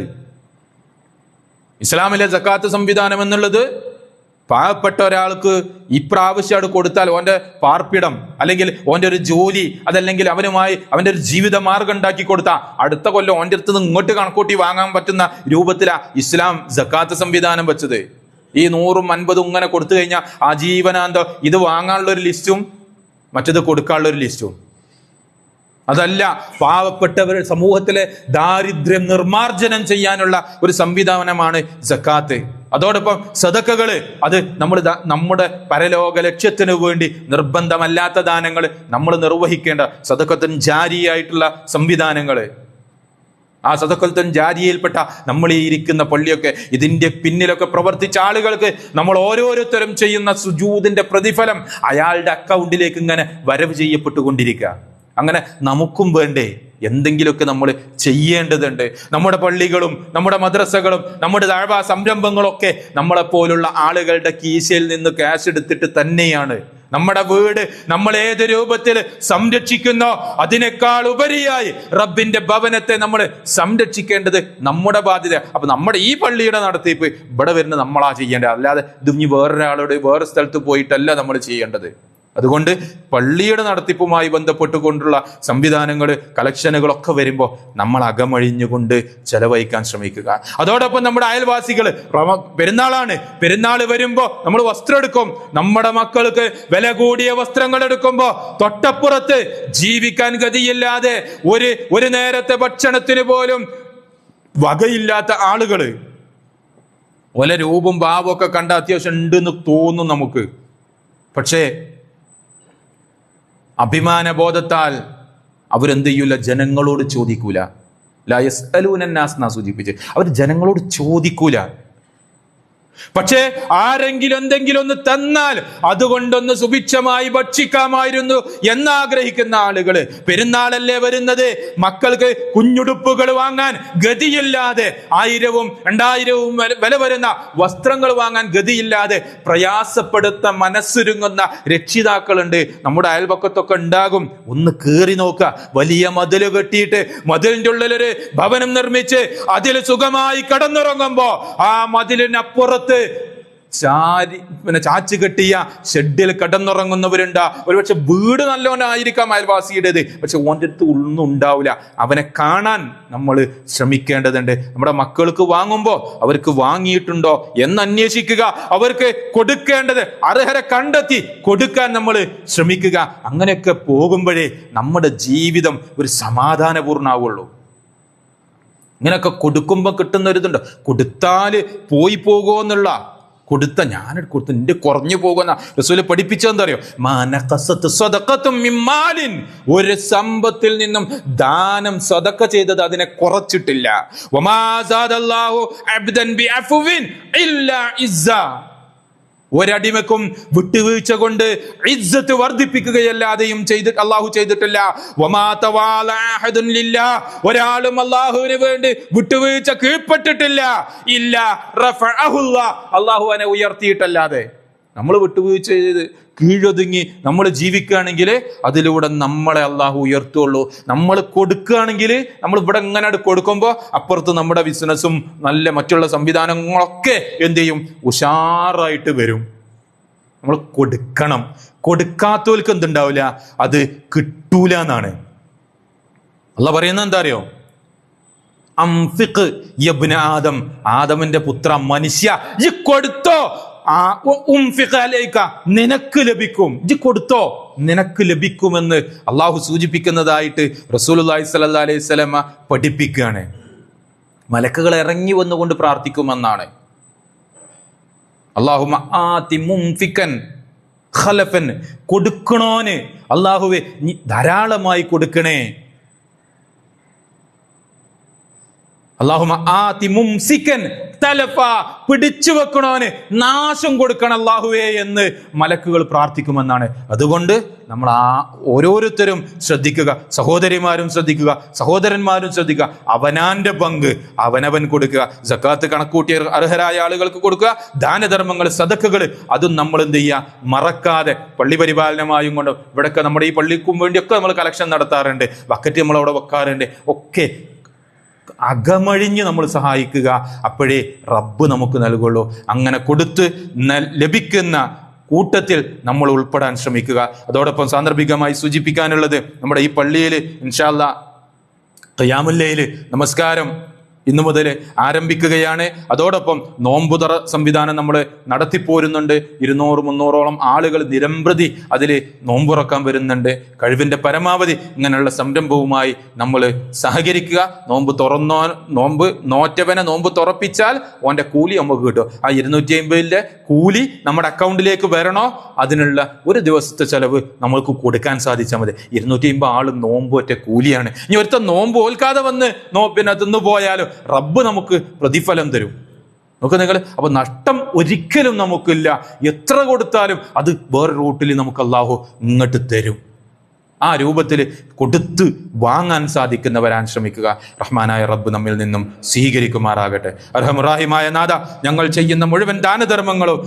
ഇസ്ലാമിലെ സക്കാത്ത് സംവിധാനം എന്നുള്ളത് പാവപ്പെട്ട ഒരാൾക്ക് ഇപ്രാവശ്യം അവിടെ കൊടുത്താൽ ഓന്റെ പാർപ്പിടം അല്ലെങ്കിൽ ഓന്റെ ഒരു ജോലി, അതല്ലെങ്കിൽ അവന്റെ ഒരു ജീവിത മാർഗം ഉണ്ടാക്കി കൊടുത്താൽ അടുത്ത കൊല്ലം ഓന്റെ അടുത്ത് നിന്ന് ഇങ്ങോട്ട് കണക്കൂട്ടി വാങ്ങാൻ പറ്റുന്ന രൂപത്തിലാ ഇസ്ലാം സക്കാത്ത് സംവിധാനം വെച്ചത്. ഈ 100-50 ഇങ്ങനെ കൊടുത്തു കഴിഞ്ഞാൽ ആജീവനാന്തം ഇത് വാങ്ങാനുള്ള ഒരു ലിസ്റ്റും മറ്റത് കൊടുക്കാനുള്ള ഒരു ലിസ്റ്റും. അതല്ല, പാവപ്പെട്ടവർ സമൂഹത്തിലെ ദാരിദ്ര്യം നിർമാർജനം ചെയ്യാനുള്ള ഒരു സംവിധാനമാണ് സക്കാത്ത്. അതോടൊപ്പം സദക്കകള്, അത് നമ്മുടെ പരലോക ലക്ഷ്യത്തിനു വേണ്ടി നിർബന്ധമല്ലാത്ത ദാനങ്ങൾ നമ്മൾ നിർവഹിക്കേണ്ട സദഖത്തുൻ ജാരിയായിട്ടുള്ള സംവിധാനങ്ങള്. ആ സദഖത്തുൻ ജാരിയയിൽപ്പെട്ട നമ്മൾ ഈ ഇരിക്കുന്ന പള്ളിയൊക്കെ ഇതിന്റെ പിന്നിലൊക്കെ പ്രവർത്തിച്ച ആളുകൾക്ക് നമ്മൾ ഓരോരുത്തരും ചെയ്യുന്ന സുജൂദിന്റെ പ്രതിഫലം അയാളുടെ അക്കൗണ്ടിലേക്ക് ഇങ്ങനെ വരവ് ചെയ്യപ്പെട്ടുകൊണ്ടിരിക്കുക. അങ്ങനെ നമുക്കും വേണ്ടേ എന്തെങ്കിലുമൊക്കെ നമ്മൾ ചെയ്യേണ്ടതുണ്ട്. നമ്മുടെ പള്ളികളും നമ്മുടെ മദ്രസകളും നമ്മുടെ ദഅ്വാ സംരംഭങ്ങളൊക്കെ നമ്മളെപ്പോലുള്ള ആളുകളുടെ കീശയിൽ നിന്ന് ക്യാഷ് എടുത്തിട്ട് തന്നെയാണ്. നമ്മുടെ വീട് നമ്മൾ ഏത് രൂപത്തിൽ സംരക്ഷിക്കുന്നോ അതിനേക്കാൾ ഉപരിയായി റബ്ബിന്റെ ഭവനത്തെ നമ്മൾ സംരക്ഷിക്കേണ്ടത് നമ്മുടെ ബാധ്യത. അപ്പൊ നമ്മുടെ ഈ പള്ളിയുടെ നടത്തിപ്പ് ഇവിടെ വരുന്ന നമ്മളാ ചെയ്യേണ്ടത്, അല്ലാതെ ഇത് വേറെ സ്ഥലത്ത് പോയിട്ടല്ല നമ്മൾ ചെയ്യേണ്ടത്. അതുകൊണ്ട് പള്ളിയുടെ നടത്തിപ്പുമായി ബന്ധപ്പെട്ടുകൊണ്ടുള്ള സംവിധാനങ്ങൾ, കളക്ഷനുകളൊക്കെ വരുമ്പോൾ നമ്മൾ അകമഴിഞ്ഞുകൊണ്ട് ചെലവഴിക്കാൻ ശ്രമിക്കുക. അതോടൊപ്പം നമ്മുടെ അയൽവാസികൾ, പെരുന്നാളാണ്, പെരുന്നാൾ വരുമ്പോൾ നമ്മൾ വസ്ത്രം എടുക്കും. നമ്മുടെ മക്കൾക്ക് വില കൂടിയ വസ്ത്രങ്ങൾ എടുക്കുമ്പോൾ തൊട്ടപ്പുറത്ത് ജീവിക്കാൻ ഗതിയില്ലാതെ ഒരു നേരത്തെ ഭക്ഷണത്തിന് പോലും വകയില്ലാത്ത ആളുകള്, വല്ല രൂപം ഭാവമൊക്കെ കണ്ട അത്യാവശ്യം ഉണ്ടെന്ന് തോന്നും നമുക്ക്. പക്ഷേ അഭിമാനബോധത്താൽ അവരെന്ത് ചെയ്യൂല, ജനങ്ങളോട് ചോദിക്കൂല. ലാ യസ്അലൂന നാസ് എന്നാ സൂചിപ്പിച്ച്, അവർ ജനങ്ങളോട് ചോദിക്കൂല. പക്ഷേ ആരെങ്കിലും എന്തെങ്കിലും ഒന്ന് തന്നാൽ അതുകൊണ്ടൊന്ന് സുഭിക്ഷമായി ഭക്ഷിക്കാമായിരുന്നു എന്നാഗ്രഹിക്കുന്ന ആളുകള്. പെരുന്നാളല്ലേ വരുന്നത്, മക്കൾക്ക് കുഞ്ഞുടുപ്പുകൾ വാങ്ങാൻ ഗതിയില്ലാതെ 1000-2000 വില വരുന്ന വസ്ത്രങ്ങൾ വാങ്ങാൻ ഗതിയില്ലാതെ പ്രയാസപ്പെടുത്ത മനസ്സുരുങ്ങുന്ന രക്ഷിതാക്കളുണ്ട്. നമ്മുടെ അയൽപക്കത്തൊക്കെ ഉണ്ടാകും. ഒന്ന് കേറി നോക്കുക. വലിയ മതില് കെട്ടിയിട്ട് മതിലിന്റെ ഉള്ളിലൊരു ഭവനം നിർമ്മിച്ച് അതിൽ സുഖമായി കടന്നുറങ്ങുമ്പോ ആ മതിലിനപ്പുറത്ത് ചാച്ചു കെട്ടിയ ഷെഡിൽ കിടന്നുറങ്ങുന്നവരുണ്ട്. ഒരുപക്ഷെ വീട് നല്ലവനായിരിക്കാം അയൽവാസിയുടേത്, പക്ഷെ ഓൻ്റെ അടുത്ത് ഒന്നും ഉണ്ടാവില്ല. അവനെ കാണാൻ നമ്മൾ ശ്രമിക്കേണ്ടതുണ്ട്. നമ്മുടെ മക്കൾക്ക് വാങ്ങുമ്പോൾ അവർക്ക് വാങ്ങിയിട്ടുണ്ടോ എന്ന് അന്വേഷിക്കുക. അവർക്ക് കൊടുക്കേണ്ടത് അർഹരെ കണ്ടെത്തി കൊടുക്കാൻ നമ്മൾ ശ്രമിക്കുക. അങ്ങനെയൊക്കെ പോകുമ്പോഴേ നമ്മുടെ ജീവിതം ഒരു സമാധാനപൂർണ്ണമാവുള്ളൂ. ഇങ്ങനെയൊക്കെ കൊടുക്കുമ്പോൾ കിട്ടുന്ന ഒരു ഇതുണ്ട്, കൊടുത്താല് പോയി പോകുമെന്നുള്ള, കൊടുത്ത ഞാനെടുത്ത് കൊടുത്ത് എന്റെ കുറഞ്ഞു പോകുന്ന റസൂല് പഠിപ്പിച്ചെന്താ അറിയോ? ഒരു സമ്പത്തിൽ നിന്നും ദാനം സദഖ ചെയ്തത് അതിനെ കുറച്ചിട്ടില്ല. ഒരടിമക്കും വിട്ടുവീഴ്ച കൊണ്ട് ഇസ്സത്ത് വർദ്ധിപ്പിക്കുകയല്ലാതെയും അള്ളാഹു ചെയ്തിട്ടില്ല. ഒരാളും അള്ളാഹുവിന് വേണ്ടി വിട്ടുവീഴ്ച കീഴ്പ്പെട്ടിട്ടില്ല. ഇല്ല അള്ളാഹു അവനെ ഉയർത്തിയിട്ടല്ലാതെ. നമ്മൾ വിട്ടുവീഴ്ച ചെയ്ത് കീഴൊതുങ്ങി നമ്മൾ ജീവിക്കുകയാണെങ്കിൽ അതിലൂടെ നമ്മളെ അള്ളാഹു ഉയർത്തുള്ളൂ. നമ്മൾ കൊടുക്കുകയാണെങ്കിൽ നമ്മൾ ഇവിടെ എങ്ങനെ കൊടുക്കുമ്പോൾ അപ്പുറത്ത് നമ്മുടെ ബിസിനസ്സും നല്ല മറ്റുള്ള സംവിധാനങ്ങളൊക്കെ എന്ത് ചെയ്യും? ഉഷാറായിട്ട് വരും. നമ്മൾ കൊടുക്കണം. കൊടുക്കാത്തവർക്ക് എന്തുണ്ടാവില്ല? അത് കിട്ടൂല എന്നാണ് അള്ളാഹ് പറയുന്നത്. എന്താ അറിയോ? അംഫിഖ് യബ്ന ആദം, ആദമിന്റെ പുത്ര മനുഷ്യ, ഈ കൊടുത്തോ നിനക്ക് ലഭിക്കും. ഇജ്ജ് കൊടുത്തോ നിനക്ക് ലഭിക്കുമെന്ന് അള്ളാഹു സൂചിപ്പിക്കുന്നതായിട്ട് റസൂലുള്ളാഹി സ്വല്ലല്ലാഹു അലൈഹി വസല്ലം പഠിപ്പിക്കുകയാണ്. മലക്കുകൾ ഇറങ്ങി വന്നുകൊണ്ട് പ്രാർത്ഥിക്കുമെന്നാണ്. അല്ലാഹുമ്മ ആതി മുംഫികൻ ഖലഫൻ, കൊടുക്കണോന് അള്ളാഹുവേ നീ ധാരാളമായി കൊടുക്കണേ. അല്ലാഹുമ്മ ആതി മുംസികൻ തലഫ, പിടിച്ചു വെക്കണോന് നാശം കൊടുക്കണം അല്ലാഹുവേ എന്ന് മലക്കുകൾ പ്രാർത്ഥിക്കുമെന്നാണ്. അതുകൊണ്ട് നമ്മൾ ഓരോരുത്തരും ശ്രദ്ധിക്കുക. സഹോദരിമാരും ശ്രദ്ധിക്കുക, സഹോദരന്മാരും ശ്രദ്ധിക്കുക. അവനാന്റെ പങ്ക് അവനവൻ കൊടുക്കുക. സക്കാത്ത് കണക്കൂട്ടിയ അർഹരായ ആളുകൾക്ക് കൊടുക്കുക. ദാനധർമ്മങ്ങൾ, സദഖകൾ, അതും നമ്മൾ എന്ത് ചെയ്യുക? മറക്കാതെ പള്ളി പരിപാലനമായും കൊണ്ട് ഇവിടെയൊക്കെ നമ്മുടെ ഈ പള്ളിക്കും വേണ്ടിയൊക്കെ നമ്മൾ കളക്ഷൻ നടത്താറുണ്ട്. ബക്കറ്റ് നമ്മൾ അവിടെ വെക്കാറുണ്ട്. ഒക്കെ അകമഴിഞ്ഞ് നമ്മൾ സഹായിക്കുക. അപ്പോഴേ റബ്ബ് നമുക്ക് നൽകുള്ളൂ. അങ്ങനെ കൊടുത്ത് ലഭിക്കുന്ന കൂട്ടത്തിൽ നമ്മൾ ഉൾപ്പെടാൻ ശ്രമിക്കുക. അതോടൊപ്പം സാന്ദർഭികമായി സൂചിപ്പിക്കാനുള്ളത്, നമ്മുടെ ഈ പള്ളിയിൽ ഇൻഷാ അല്ലാഹ് ഖിയാമുൽ ലൈൽ നമസ്കാരം ഇന്നു മുതൽ ആരംഭിക്കുകയാണ്. അതോടൊപ്പം നോമ്പുതറ സംവിധാനം നമ്മൾ നടത്തിപ്പോരുന്നുണ്ട്. 200-300ഓളം ആളുകൾ നിരമ്പ്രതി അതിൽ നോമ്പുറക്കാൻ വരുന്നുണ്ട്. കഴിവിൻ്റെ പരമാവധി ഇങ്ങനെയുള്ള സംരംഭവുമായി നമ്മൾ സഹകരിക്കുക. നോമ്പ് നോറ്റവനെ നോമ്പ് തുറപ്പിച്ചാൽ ഓൻ്റെ കൂലി നമുക്ക് കിട്ടും. ആ 250 കൂലി നമ്മുടെ അക്കൗണ്ടിലേക്ക് വരണോ? അതിനുള്ള ഒരു ദിവസത്തെ ചെലവ് നമ്മൾക്ക് കൊടുക്കാൻ സാധിച്ചാൽ മതി. 250 ആള് നോമ്പൊറ്റ കൂലിയാണ്. ഇനി ഒരുത്ത നോമ്പ് ഓൽക്കാതെ വന്ന് പിന്നെ തിന്നു പോയാലും റബ്ബ് നമുക്ക് പ്രതിഫലം തരും. നോക്ക് നിങ്ങൾ. അപ്പൊ നഷ്ടം ഒരിക്കലും നമുക്കില്ല. എത്ര കൊടുത്താലും അത് വേറെ റൂട്ടിൽ നമുക്ക് അല്ലാഹു ഇങ്ങോട്ട് തരും. ആ രൂപത്തിൽ കൊടുത്ത് വാങ്ങാൻ സാധിക്കുന്നവരാൻ ശ്രമിക്കുക. റഹ്മാനായ റബ്ബ് നമ്മിൽ നിന്നും സ്വീകരിക്കുമാറാകട്ടെ. അർഹമുറാഹിമായ നാഥ, ഞങ്ങൾ ചെയ്യുന്ന മുഴുവൻ ദാനധർമ്മങ്ങളും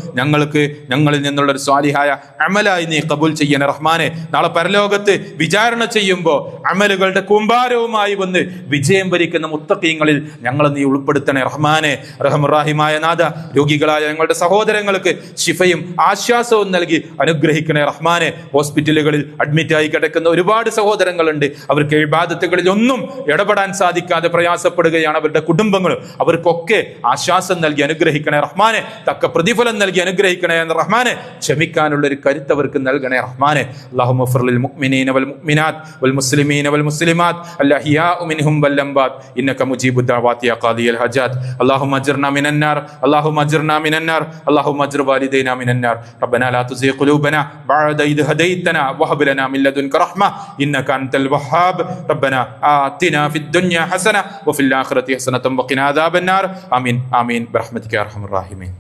ഞങ്ങളിൽ നിന്നുള്ള ഒരു സ്വാലിഹായ അമലായി നീ കബൂൽ ചെയ്യണേ റഹ്മാനെ. നാളെ പരലോകത്ത് വിചാരണ ചെയ്യുമ്പോൾ അമലുകളുടെ കൂമ്പാരവുമായി വന്ന് വിജയം വരിക്കുന്ന മുത്തഖീങ്ങളിൽ ഞങ്ങളെ നീ ഉൾപ്പെടുത്തണേ റഹ്മാനെ. അർഹമുറാഹിമായ നാഥ, രോഗികളായ ഞങ്ങളുടെ സഹോദരങ്ങൾക്ക് ശിഫയും ആശ്വാസവും നൽകി അനുഗ്രഹിക്കണേ റഹ്മാനെ. ഹോസ്പിറ്റലുകളിൽ അഡ്മിറ്റായി കിടക്കുന്ന ഒരുപാട് സഹോദരങ്ങളുണ്ട്. അവർക്ക് ഇബാദത്തുകളിൽ ഒന്നും ഇടപെടാൻ സാധിക്കാതെ പ്രയാസപ്പെടുകയാണ് അവരുടെ കുടുംബങ്ങൾ. അവർക്കൊക്കെ ആശ്വാസം നൽകി അനുഗ്രഹിക്കണേ റഹ്മാനെ. തക്ക പ്രതിഫലം നൽകി അനുഗ്രഹിക്കണേ റഹ്മാനെ. ക്ഷമിക്കാനുള്ള ഒരു കരുത്ത് അവർക്ക് നൽകണേ റഹ്മാനെ. അല്ലാഹുമ്മ ഗ്ഫിർ ലിൽ മുഅ്മിനീന വൽ മുഅ്മിനാത്ത് വൽ മുസ്ലിമീന വൽ മുസ്ലിമാത്ത് അൽഅഹ്യാഉ മിൻഹും വൽ അംവാത് ഇന്നക മുജീബുദ് ദഅവാതി യാ ഖാദിയൽ ഹജാത്ത്. അല്ലാഹുമ്മ അജ്ർനാ മിനൻ നാർ, അല്ലാഹുമ്മ അജ്ർനാ മിനൻ നാർ, അല്ലാഹുമ്മ അജ്ർ വാലിദൈനാ മിനൻ നാർ. റബ്ബനാ ലാ തുസിഗ് ഖുലൂബനാ ബഅദ ഇദ് ഹദൈതനാ വഹബ് ലനാ മിൻ ലദുൻക رحمة إنك أنت الوهاب. ربنا آتنا في الدنيا حسنة وفي الآخرة حسنة وقنا عذاب النار. آمين آمين برحمتك يا أرحم الراحمين.